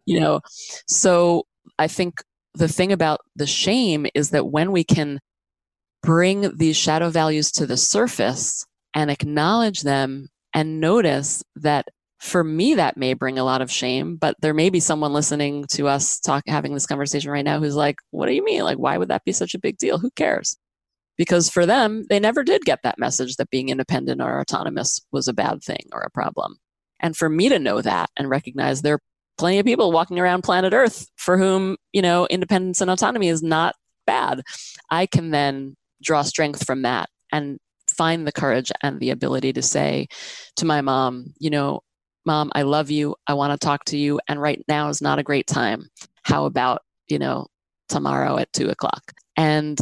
S2: And, so I think the thing about the shame is that when we can bring these shadow values to the surface and acknowledge them and notice that for me, that may bring a lot of shame, but there may be someone listening to us having this conversation right now who's like, what do you mean? Like, why would that be such a big deal? Who cares? Because for them, they never did get that message that being independent or autonomous was a bad thing or a problem. And for me to know that and recognize there are plenty of people walking around planet Earth for whom, independence and autonomy is not bad, I can then draw strength from that and find the courage and the ability to say to my mom, Mom, I love you. I want to talk to you. And right now is not a great time. How about, tomorrow at 2:00? And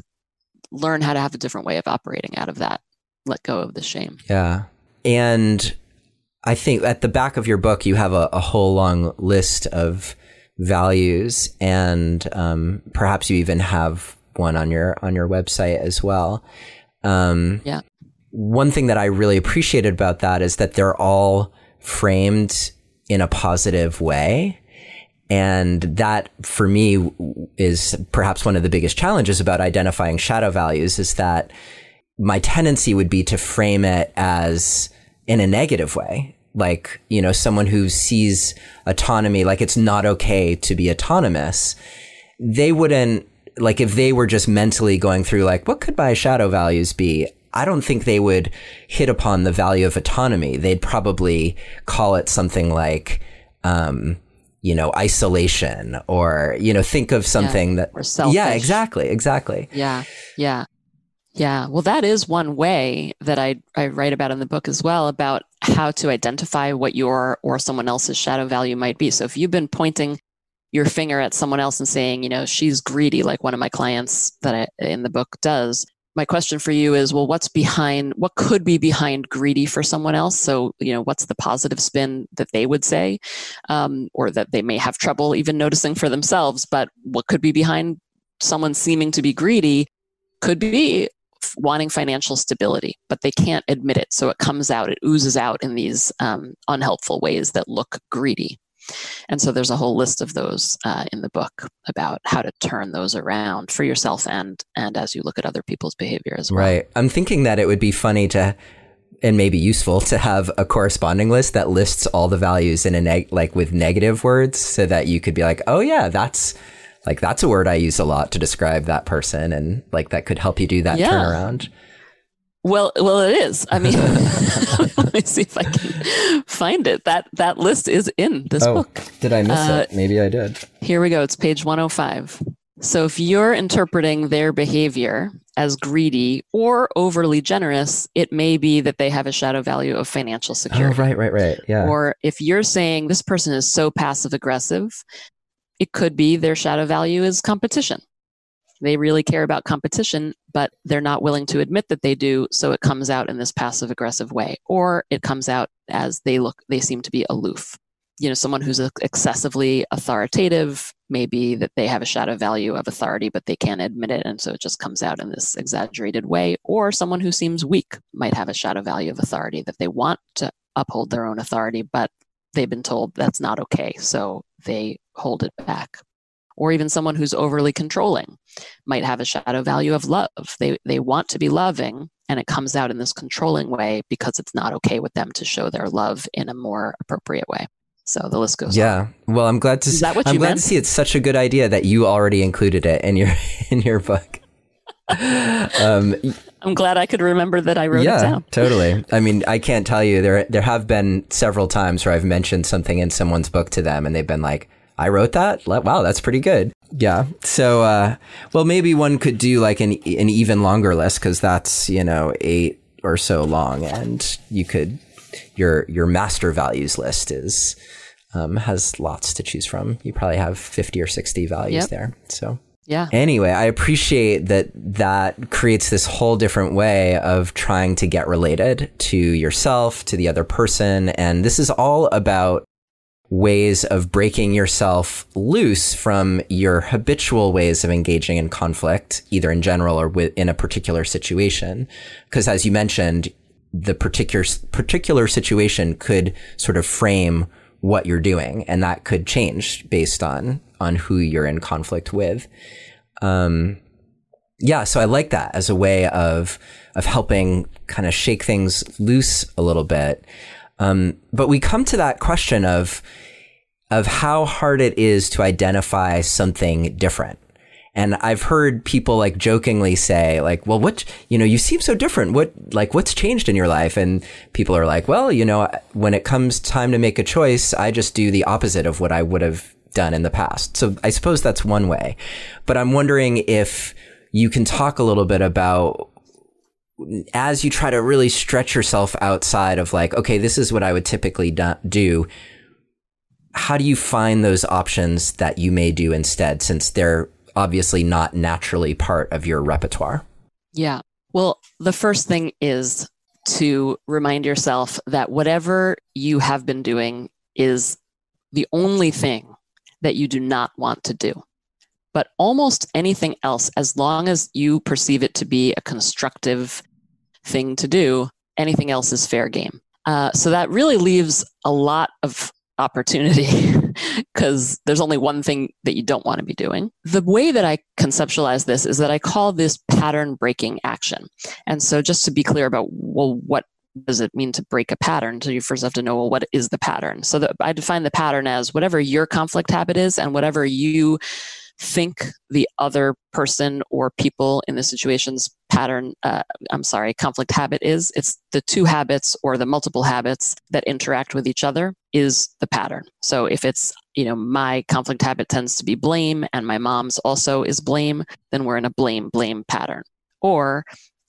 S2: learn how to have a different way of operating out of that. Let go of the shame.
S1: Yeah. And I think at the back of your book, you have a whole long list of values, and perhaps you even have one on your website as well.
S2: Yeah.
S1: One thing that I really appreciated about that is that they're all framed in a positive way. And that, for me, is perhaps one of the biggest challenges about identifying shadow values, is that my tendency would be to frame it as in a negative way. Like, someone who sees autonomy, like it's not okay to be autonomous. They wouldn't, like, if they were just mentally going through, like, what could my shadow values be? I don't think they would hit upon the value of autonomy. They'd probably call it something like, isolation, or, think of something that,
S2: or selfish.
S1: Yeah, exactly.
S2: Yeah. Well, that is one way that I write about in the book as well, about how to identify what your or someone else's shadow value might be. So if you've been pointing your finger at someone else and saying, she's greedy, like one of my clients that in the book does, my question for you is, well, what could be behind greedy for someone else? So, what's the positive spin that they would say, or that they may have trouble even noticing for themselves? But what could be behind someone seeming to be greedy could be wanting financial stability, but they can't admit it. So it comes out, it oozes out in these unhelpful ways that look greedy. And so there's a whole list of those in the book about how to turn those around for yourself and as you look at other people's behavior as well.
S1: Right. I'm thinking that it would be funny and maybe useful to have a corresponding list that lists all the values in with negative words, so that you could be like, oh yeah, that's a word I use a lot to describe that person, and like that could help you do that turnaround.
S2: Well, it is. I mean, let me see if I can find it. That list is in this book.
S1: Did I miss it? Maybe I did.
S2: Here we go. It's page 105. So if you're interpreting their behavior as greedy or overly generous, it may be that they have a shadow value of financial security.
S1: Oh, right. Yeah.
S2: Or if you're saying this person is so passive aggressive, it could be their shadow value is competition. They really care about competition, but they're not willing to admit that they do. So it comes out in this passive aggressive way, or it comes out as they seem to be aloof. Someone who's excessively authoritative, maybe that they have a shadow value of authority, but they can't admit it. And so it just comes out in this exaggerated way. Or someone who seems weak might have a shadow value of authority, that they want to uphold their own authority, but they've been told that's not okay. So they hold it back. Or even someone who's overly controlling might have a shadow value of love. They want to be loving, and it comes out in this controlling way because it's not okay with them to show their love in a more appropriate way. So the list goes on. Yeah.
S1: Well, I'm glad to see it's such a good idea that you already included it in your book.
S2: I'm glad I could remember that I wrote it down.
S1: Yeah, totally. I mean, I can't tell you, there have been several times where I've mentioned something in someone's book to them and they've been like, I wrote that? Wow, that's pretty good. Yeah. So, well, maybe one could do like an even longer list, because that's, 8 or so long, and you could, your master values list is has lots to choose from. You probably have 50 or 60 values there. So
S2: yeah.
S1: Anyway, I appreciate that creates this whole different way of trying to get related to yourself, to the other person. And this is all about ways of breaking yourself loose from your habitual ways of engaging in conflict, either in general or in a particular situation. Because as you mentioned, the particular situation could sort of frame what you're doing, and that could change based on who you're in conflict with. So I like that as a way of helping kind of shake things loose a little bit. But we come to that question of how hard it is to identify something different. And I've heard people like jokingly say like, well, you seem so different. What's changed in your life? And people are like, well, when it comes time to make a choice, I just do the opposite of what I would have done in the past. So I suppose that's one way, but I'm wondering if you can talk a little bit about, as you try to really stretch yourself outside of like, okay, this is what I would typically do. How do you find those options that you may do instead, since they're obviously not naturally part of your repertoire?
S2: Yeah. Well, the first thing is to remind yourself that whatever you have been doing is the only thing that you do not want to do. But almost anything else, as long as you perceive it to be a constructive thing to do, anything else is fair game. So that really leaves a lot of opportunity because there's only one thing that you don't want to be doing. The way that I conceptualize this is that I call this pattern breaking action. And so just to be clear about, well, what does it mean to break a pattern? So you first have to know, well, what is the pattern? So I define the pattern as whatever your conflict habit is and whatever you think the other person or people in the situation's conflict habit is. It's the two habits or the multiple habits that interact with each other is the pattern. So if it's, my conflict habit tends to be blame and my mom's also is blame, then we're in a blame pattern. Or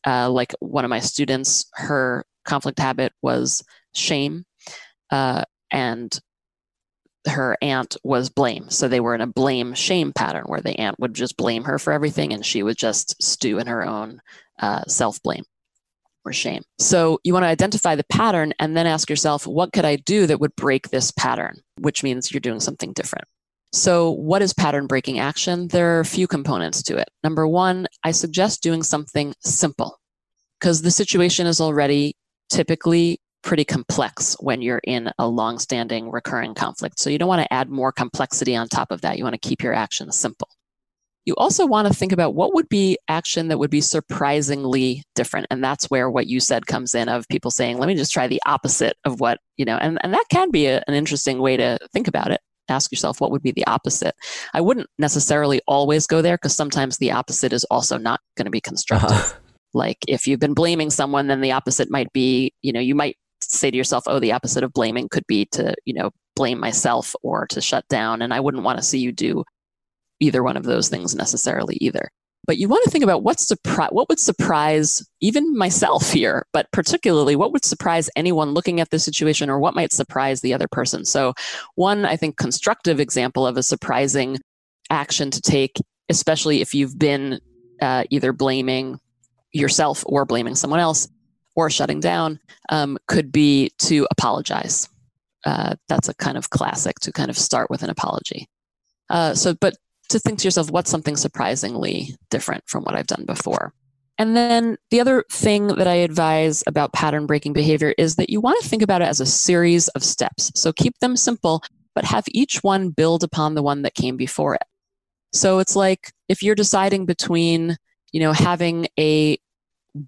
S2: like one of my students, her conflict habit was shame, and her aunt was blame. So they were in a blame shame pattern where the aunt would just blame her for everything and she would just stew in her own self-blame or shame. So you want to identify the pattern and then ask yourself, what could I do that would break this pattern? Which means you're doing something different. So what is pattern breaking action? There are a few components to it. Number one, I suggest doing something simple because the situation is already typically pretty complex when you're in a long-standing recurring conflict. So you don't want to add more complexity on top of that. You want to keep your actions simple. You also want to think about what would be action that would be surprisingly different. And that's where what you said comes in of people saying, let me just try the opposite of what, and that can be an interesting way to think about it. Ask yourself, what would be the opposite? I wouldn't necessarily always go there because sometimes the opposite is also not going to be constructive. Like if you've been blaming someone, then the opposite might be, you might say to yourself, oh, the opposite of blaming could be to, blame myself or to shut down. And I wouldn't want to see you do either one of those things necessarily either. But you want to think about what would surprise even myself here, but particularly what would surprise anyone looking at this situation or what might surprise the other person. So one, I think, constructive example of a surprising action to take, especially if you've been either blaming yourself or blaming someone else, or shutting down, could be to apologize. That's a kind of classic to kind of start with an apology. But to think to yourself, what's something surprisingly different from what I've done before? And then the other thing that I advise about pattern breaking behavior is that you want to think about it as a series of steps. So keep them simple, but have each one build upon the one that came before it. So it's like if you're deciding between, having a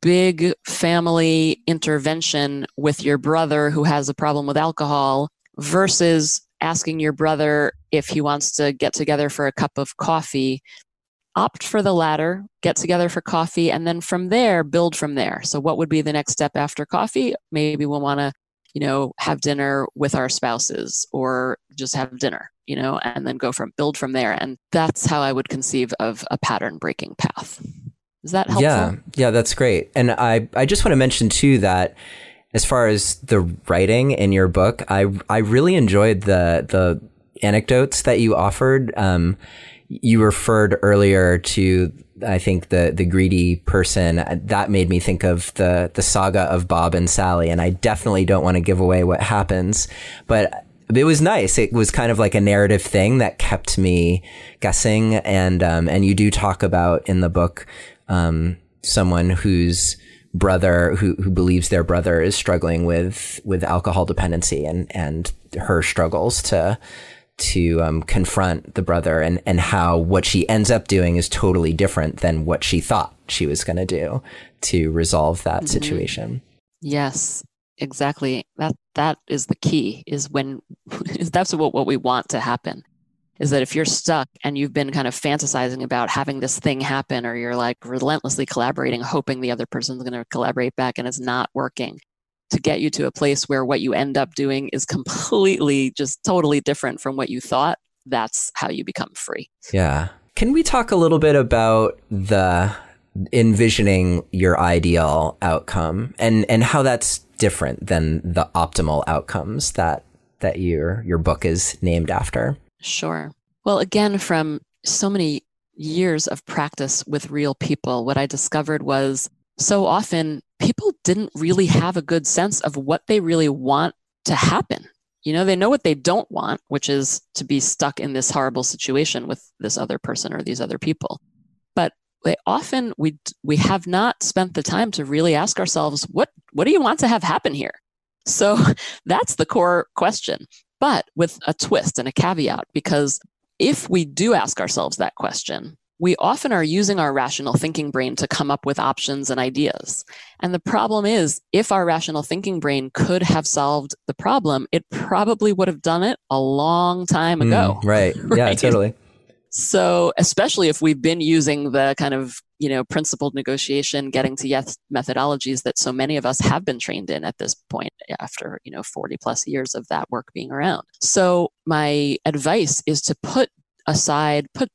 S2: big family intervention with your brother who has a problem with alcohol versus asking your brother if he wants to get together for a cup of coffee, opt for the latter, get together for coffee, and then from there, build from there. So what would be the next step after coffee? Maybe we'll want to, have dinner with our spouses or just have dinner, and then build from there. And that's how I would conceive of a pattern breaking path. Is that helpful?
S1: Yeah, that's great. And I just want to mention too that As far as the writing in your book, I really enjoyed the anecdotes that you offered. You referred earlier to, I think, the greedy person. That made me think of the saga of Bob and Sally, and I definitely don't want to give away what happens, but it was nice. It was kind of like a narrative thing that kept me guessing, and you do talk about in the book someone whose brother who believes their brother is struggling with alcohol dependency, and her struggles to confront the brother, and how what she ends up doing is totally different than what she thought she was going to do to resolve that situation.
S2: Yes, exactly. That is the key, is when that's what we want to happen, is that if you're stuck and you've been kind of fantasizing about having this thing happen, or you're like relentlessly collaborating, hoping the other person's going to collaborate back and it's not working, to get you to a place where what you end up doing is completely, just totally different from what you thought, that's how you become free.
S1: Yeah. Can we talk a little bit about the envisioning your ideal outcome and how that's different than the optimal outcomes that your book is named after?
S2: Sure. Well, again, from so many years of practice with real people, what I discovered was so often people didn't really have a good sense of what they really want to happen. You know, they know what they don't want, which is to be stuck in this horrible situation with this other person or these other people. But they often, we have not spent the time to really ask ourselves, what do you want to have happen here? So that's the core question, but with a twist and a caveat, because if we do ask ourselves that question, we often are using our rational thinking brain to come up with options and ideas. And the problem is, if our rational thinking brain could have solved the problem, it probably would have done it a long time ago.
S1: Right. Yeah, right? Totally.
S2: So especially if we've been using the kind of, principled negotiation, getting to yes methodologies that so many of us have been trained in at this point after, 40 plus years of that work being around. So my advice is to put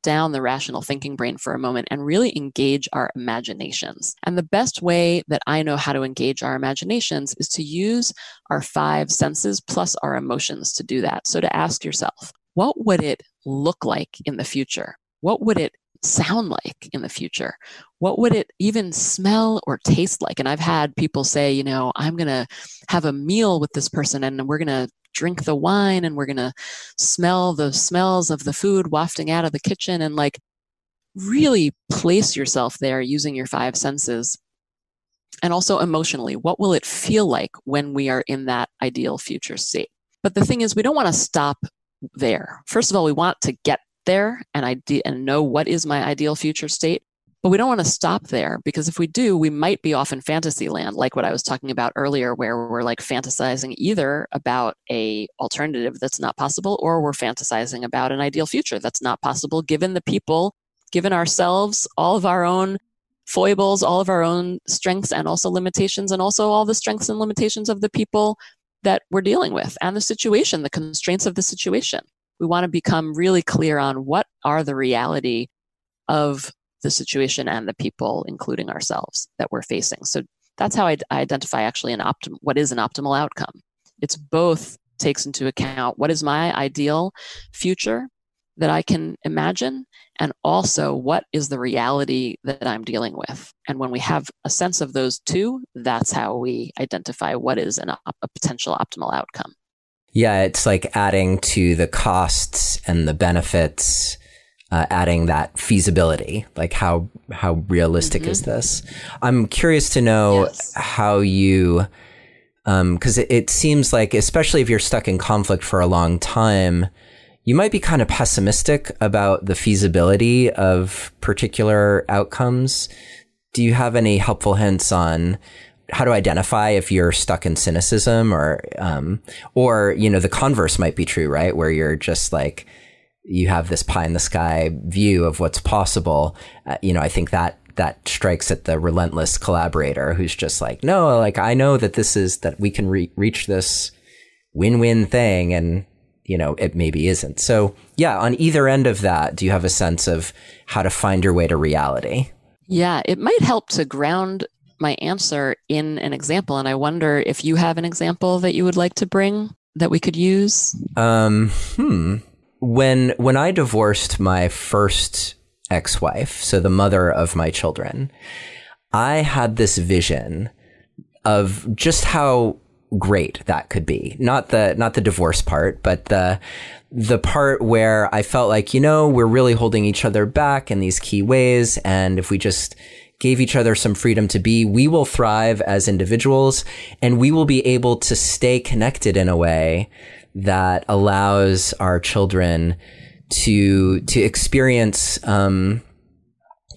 S2: down the rational thinking brain for a moment and really engage our imaginations. And the best way that I know how to engage our imaginations is to use our 5 senses plus our emotions to do that. So to ask yourself, what would it look like in the future? What would it sound like in the future? What would it even smell or taste like? And I've had people say, I'm going to have a meal with this person and we're going to drink the wine and we're going to smell the smells of the food wafting out of the kitchen, and like really place yourself there using your 5 senses. And also emotionally, what will it feel like when we are in that ideal future state? But the thing is, we don't want to stop there. First of all, we want to get there and know what is my ideal future state. But we don't want to stop there, because if we do, we might be off in fantasy land, like what I was talking about earlier, where we're like fantasizing either about a alternative that's not possible, or we're fantasizing about an ideal future that's not possible, given the people, given ourselves, all of our own foibles, all of our own strengths and also limitations, and also all the strengths and limitations of the people that we're dealing with and the situation, the constraints of the situation. We want to become really clear on what are the reality of the situation and the people, including ourselves, that we're facing. So that's how I identify actually what is an optimal outcome. It's both takes into account what is my ideal future that I can imagine, and also what is the reality that I'm dealing with. And when we have a sense of those two, that's how we identify what is a potential optimal outcome.
S1: Yeah, it's like adding to the costs and the benefits, adding that feasibility, like how realistic is this? I'm curious to know how you, because it seems like, especially if you're stuck in conflict for a long time, you might be kind of pessimistic about the feasibility of particular outcomes. Do you have any helpful hints on how to identify if you're stuck in cynicism, or the converse might be true, right? Where you're just like, you have this pie in the sky view of what's possible. I think that strikes at the relentless collaborator who's just like, no, like I know that we can reach this win-win thing, and it maybe isn't. So yeah, on either end of that, do you have a sense of how to find your way to reality?
S2: Yeah, it might help to ground my answer in an example. And I wonder if you have an example that you would like to bring that we could use.
S1: When I divorced my first ex-wife, so the mother of my children, I had this vision of just how great that could be. Not the divorce part, but the part where I felt like, we're really holding each other back in these key ways. And if we just gave each other some freedom to be, we will thrive as individuals, and we will be able to stay connected in a way that allows our children to experience, to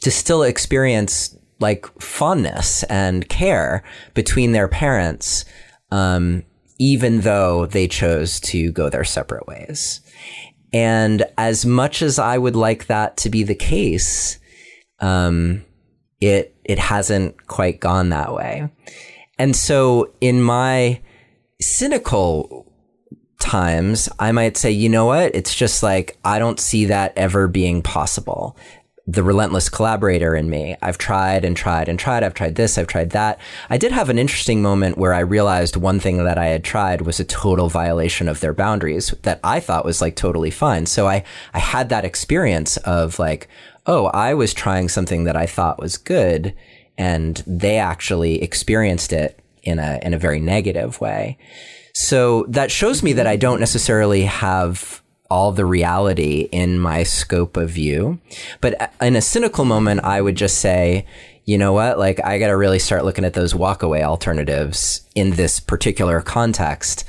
S1: still experience like fondness and care between their parents, even though they chose to go their separate ways. And as much as I would like that to be the case, it hasn't quite gone that way. And so in my cynical times, I might say, you know what? It's just like, I don't see that ever being possible. The relentless collaborator in me. I've tried and tried and tried. I've tried this. I've tried that. I did have an interesting moment where I realized one thing that I had tried was a total violation of their boundaries that I thought was like totally fine. So I had that experience of like, oh, I was trying something that I thought was good, and they actually experienced it in a very negative way. So that shows me that I don't necessarily have all the reality in my scope of view. But in a cynical moment, I would just say, you know what, like I got to really start looking at those walkaway alternatives in this particular context,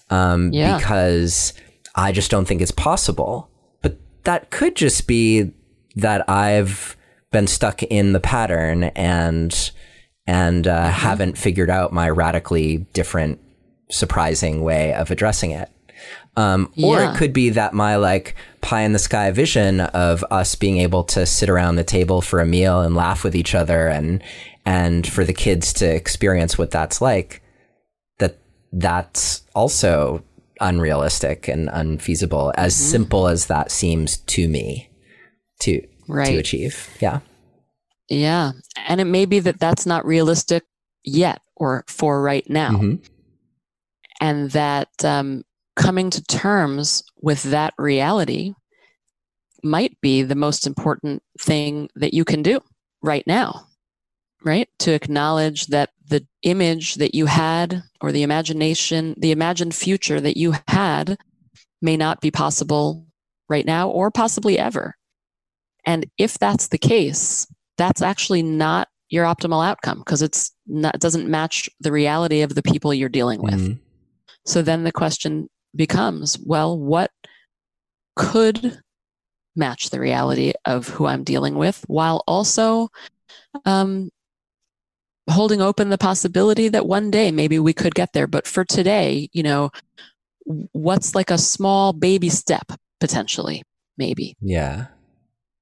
S1: because I just don't think it's possible. But that could just be that I've been stuck in the pattern and haven't figured out my radically different, surprising way of addressing it. Or it could be that my like pie in the sky vision of us being able to sit around the table for a meal and laugh with each other and for the kids to experience what that's like, that's also unrealistic and unfeasible, as simple as that seems to me to achieve. Yeah.
S2: Yeah. And it may be that that's not realistic yet or for right now. And that, coming to terms with that reality might be the most important thing that you can do right now, right? To acknowledge that the image that you had, or the imagination, the imagined future that you had, may not be possible right now or possibly ever. And if that's the case, that's actually not your optimal outcome, because it doesn't match the reality of the people you're dealing with. So then the question becomes, well, what could match the reality of who I'm dealing with, while also holding open the possibility that one day maybe we could get there. But for today, what's like a small baby step potentially, maybe.
S1: Yeah.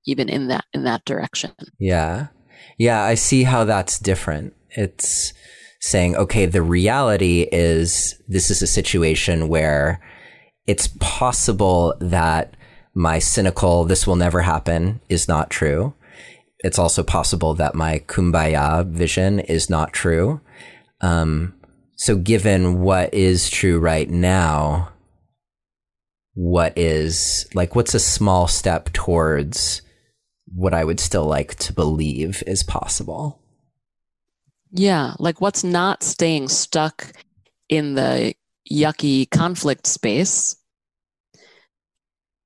S2: Even in that direction.
S1: Yeah. Yeah, I see how that's different. It's saying, okay, the reality is this is a situation where it's possible that my cynical, this will never happen, is not true. It's also possible that my kumbaya vision is not true. So given what is true right now, what's a small step towards what I would still like to believe is possible?
S2: Yeah, like what's not staying stuck in the yucky conflict space,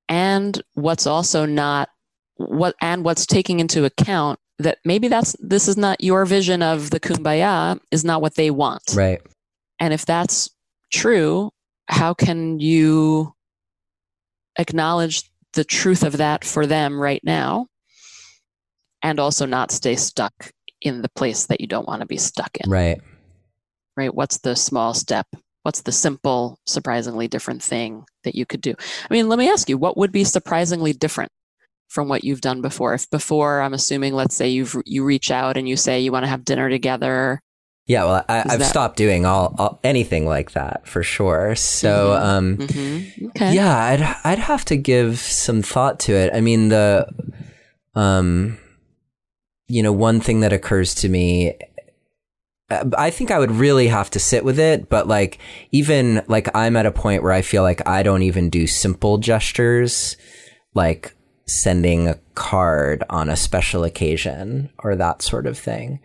S2: and what's also not what's taking into account that maybe this is not your vision of the kumbaya, is not what they want.
S1: Right.
S2: And if that's true, how can you acknowledge the truth of that for them right now, and also not stay stuck in the place that you don't want to be stuck in?
S1: Right.
S2: Right. What's the small step? What's the simple, surprisingly different thing that you could do? I mean, let me ask you, what would be surprisingly different from what you've done before? If before, I'm assuming, let's say you reach out and you say you want to have dinner together.
S1: Yeah, well, I've stopped doing all anything like that for sure. So,
S2: Okay.
S1: Yeah, I'd have to give some thought to it. I mean, one thing that occurs to me I think I would really have to sit with it, but like, even like, I'm at a point where I feel like I don't even do simple gestures, like sending a card on a special occasion or that sort of thing.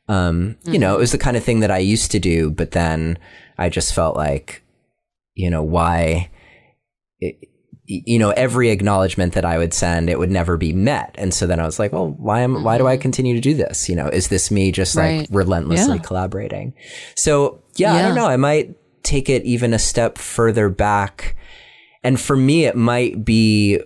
S1: You know, it was the kind of thing that I used to do, but then I just felt like, you know, why, you know, every acknowledgement that I would send, it would never be met. And so then I was like, well, why do I continue to do this? You know, is this me just like relentlessly collaborating? So I don't know. I might take it even a step further back. And for me, it might be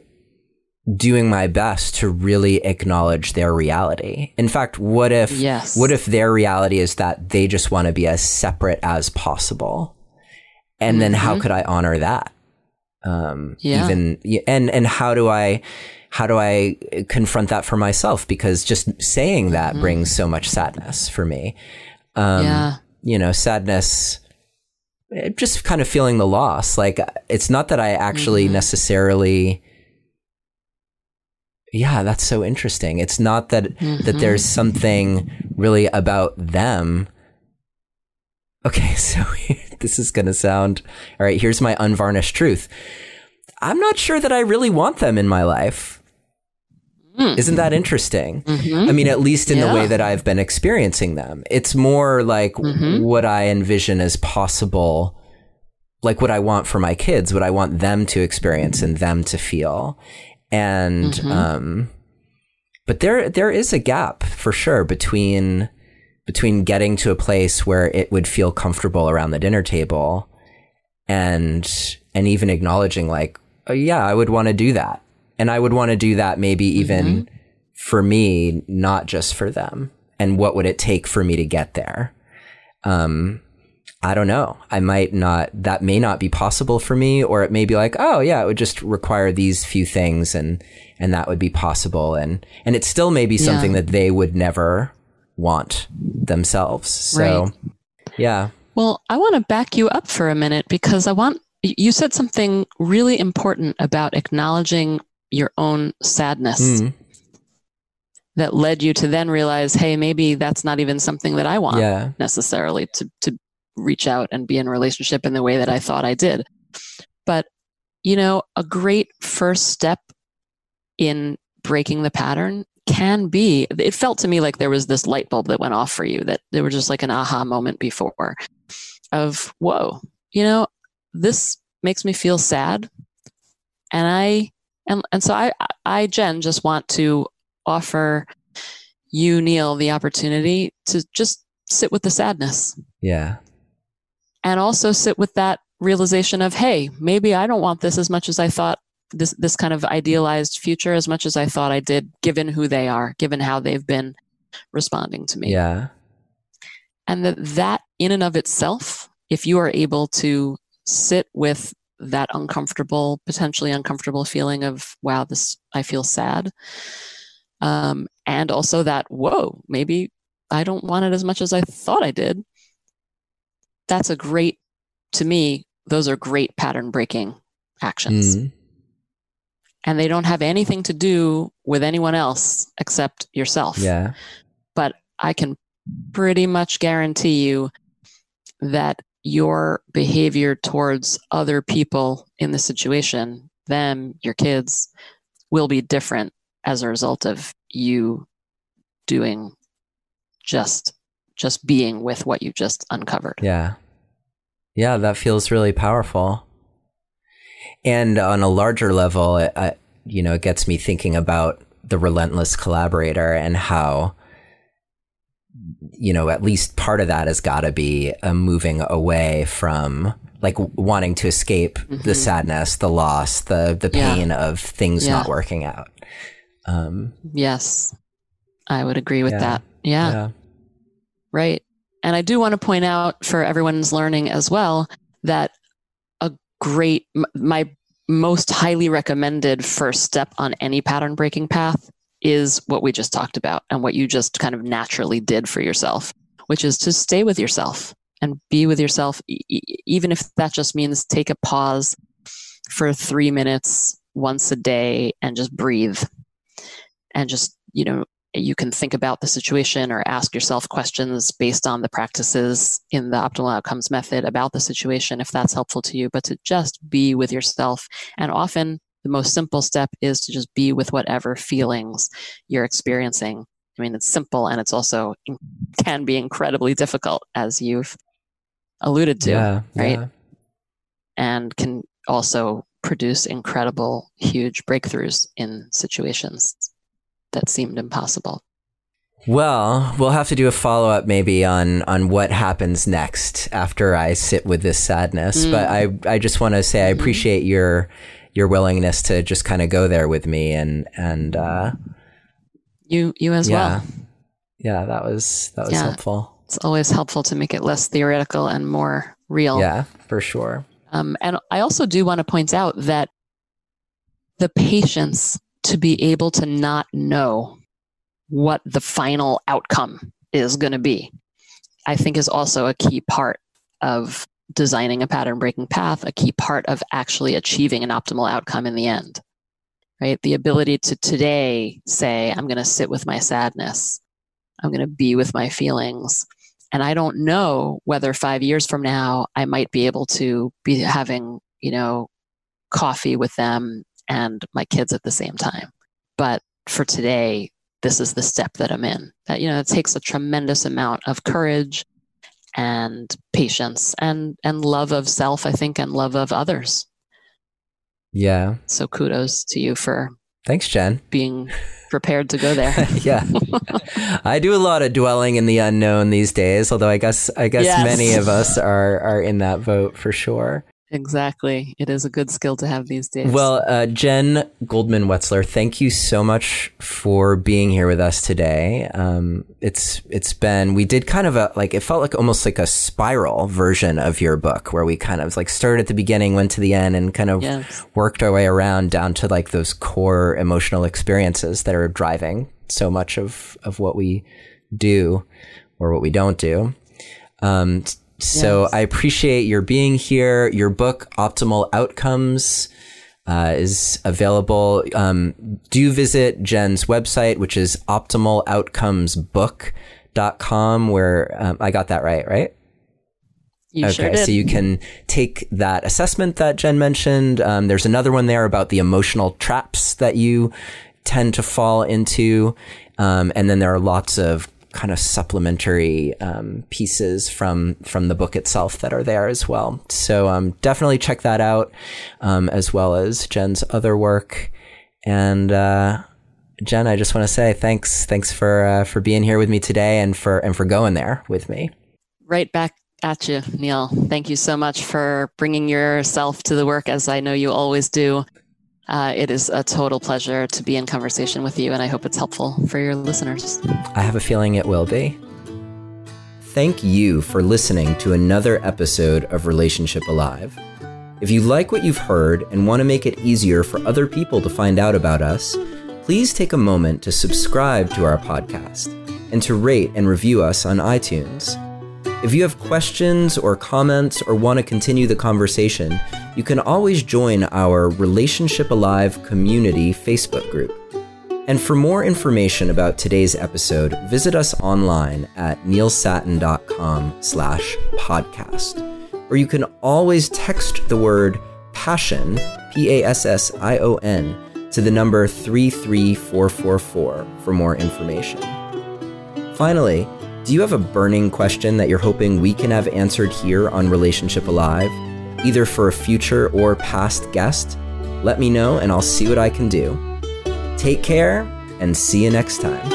S1: doing my best to really acknowledge their reality. In fact, what if their reality is that they just want to be as separate as possible? And then how could I honor that? Even, and how do I confront that for myself? Because just saying that brings so much sadness for me. You know, sadness, just kind of feeling the loss. Like, it's not that I actually necessarily, that's so interesting. It's not that, that there's something really about them. Okay, so this is going to sound, all right, here's my unvarnished truth. I'm not sure that I really want them in my life. Isn't that interesting? I mean, at least in the way that I've been experiencing them. It's more like what I envision as possible, like what I want for my kids, what I want them to experience and them to feel. And, but there is a gap for sure between getting to a place where it would feel comfortable around the dinner table and even acknowledging like, oh, yeah, I would want to do that. And I would want to do that maybe even for me, not just for them. And what would it take for me to get there? I don't know. That may not be possible for me, or it may be like, oh yeah, it would just require these few things and that would be possible. And it still may be something that they would never want themselves. So,
S2: Well, I want to back you up for a minute because you said something really important about acknowledging your own sadness that led you to then realize, hey, maybe that's not even something that I want necessarily to reach out and be in a relationship in the way that I thought I did. But, you know, a great first step in breaking the pattern can be, it felt to me like there was this light bulb that went off for you, that there was just like an aha moment before of, whoa, you know, this makes me feel sad. And so I, Jen, just want to offer you, Neil, the opportunity to just sit with the sadness.
S1: Yeah.
S2: And also sit with that realization of, hey, maybe I don't want this as much as I thought, this kind of idealized future as much as I thought I did, given who they are, given how they've been responding to me.
S1: Yeah.
S2: And that in and of itself, if you are able to sit with that potentially uncomfortable feeling of, wow, I feel sad. And also that, whoa, maybe I don't want it as much as I thought I did. To me, those are great pattern breaking actions. And they don't have anything to do with anyone else except yourself.
S1: Yeah.
S2: But I can pretty much guarantee you that your behavior towards other people in the situation, them, your kids, will be different as a result of you doing just being with what you just uncovered.
S1: Yeah. Yeah, that feels really powerful. And on a larger level, it gets me thinking about the relentless collaborator and how, you know, at least part of that has got to be a moving away from like wanting to escape the sadness, the loss, the pain of things not working out.
S2: Yes, I would agree with that. Yeah. Right. And I do want to point out for everyone's learning as well that my most highly recommended first step on any pattern breaking path is what we just talked about and what you just kind of naturally did for yourself, which is to stay with yourself and be with yourself, even if that just means take a pause for 3 minutes once a day and just breathe and just, you know, you can think about the situation or ask yourself questions based on the practices in the optimal outcomes method about the situation, if that's helpful to you, but to just be with yourself. And often the most simple step is to just be with whatever feelings you're experiencing. I mean, it's simple, and it's also can be incredibly difficult, as you've alluded to, right?
S1: Yeah.
S2: And can also produce incredible, huge breakthroughs in situations that seemed impossible.
S1: Well, we'll have to do a follow-up maybe on what happens next after I sit with this sadness. But I just want to say I appreciate your willingness to just kind of go there with me, and
S2: you as well.
S1: Yeah, that was helpful.
S2: It's always helpful to make it less theoretical and more real.
S1: Yeah, for sure.
S2: And I also do want to point out that the patience to be able to not know what the final outcome is going to be, I think is also a key part of designing a pattern breaking path, a key part of actually achieving an optimal outcome in the end, right? The ability to today say, I'm going to sit with my sadness. I'm going to be with my feelings. And I don't know whether 5 years from now, I might be able to be having, coffee with them and my kids at the same time. But for today, this is the step that I'm in. That, it takes a tremendous amount of courage and patience and love of self, I think, and love of others.
S1: Yeah.
S2: So kudos to you for
S1: thanks, Jen,
S2: being prepared to go there.
S1: Yeah. I do a lot of dwelling in the unknown these days, although I guess yes. Many of us are in that boat for sure.
S2: Exactly. It is a good skill to have these days.
S1: Well, Jen Goldman-Wetzler, thank you so much for being here with us today. It's been, we did kind of it felt like almost like a spiral version of your book, where we kind of started at the beginning, went to the end, and kind of worked our way around down to those core emotional experiences that are driving so much of what we do or what we don't do. So yes. I appreciate your being here. Your book, Optimal Outcomes, is available. Do visit Jen's website, which is optimaloutcomesbook.com, where I got that right?
S2: You sure did.
S1: So you can take that assessment that Jen mentioned. There's another one there about the emotional traps that you tend to fall into. And then there are lots of kind of supplementary pieces from the book itself that are there as well. So definitely check that out, as well as Jen's other work. And Jen, I just want to say thanks for being here with me today and for going there with me.
S2: Right back at you, Neil. Thank you so much for bringing yourself to the work, as I know you always do. It is a total pleasure to be in conversation with you, and I hope it's helpful for your listeners.
S1: I have a feeling it will be. Thank you for listening to another episode of Relationship Alive. If you like what you've heard and want to make it easier for other people to find out about us, please take a moment to subscribe to our podcast and to rate and review us on iTunes. If you have questions or comments or want to continue the conversation, you can always join our Relationship Alive community Facebook group. And for more information about today's episode, visit us online at neilsattin.com/podcast. Or you can always text the word PASSION, PASSION, to the number 33444 for more information. Finally, do you have a burning question that you're hoping we can have answered here on Relationship Alive, either for a future or past guest? Let me know and I'll see what I can do. Take care and see you next time.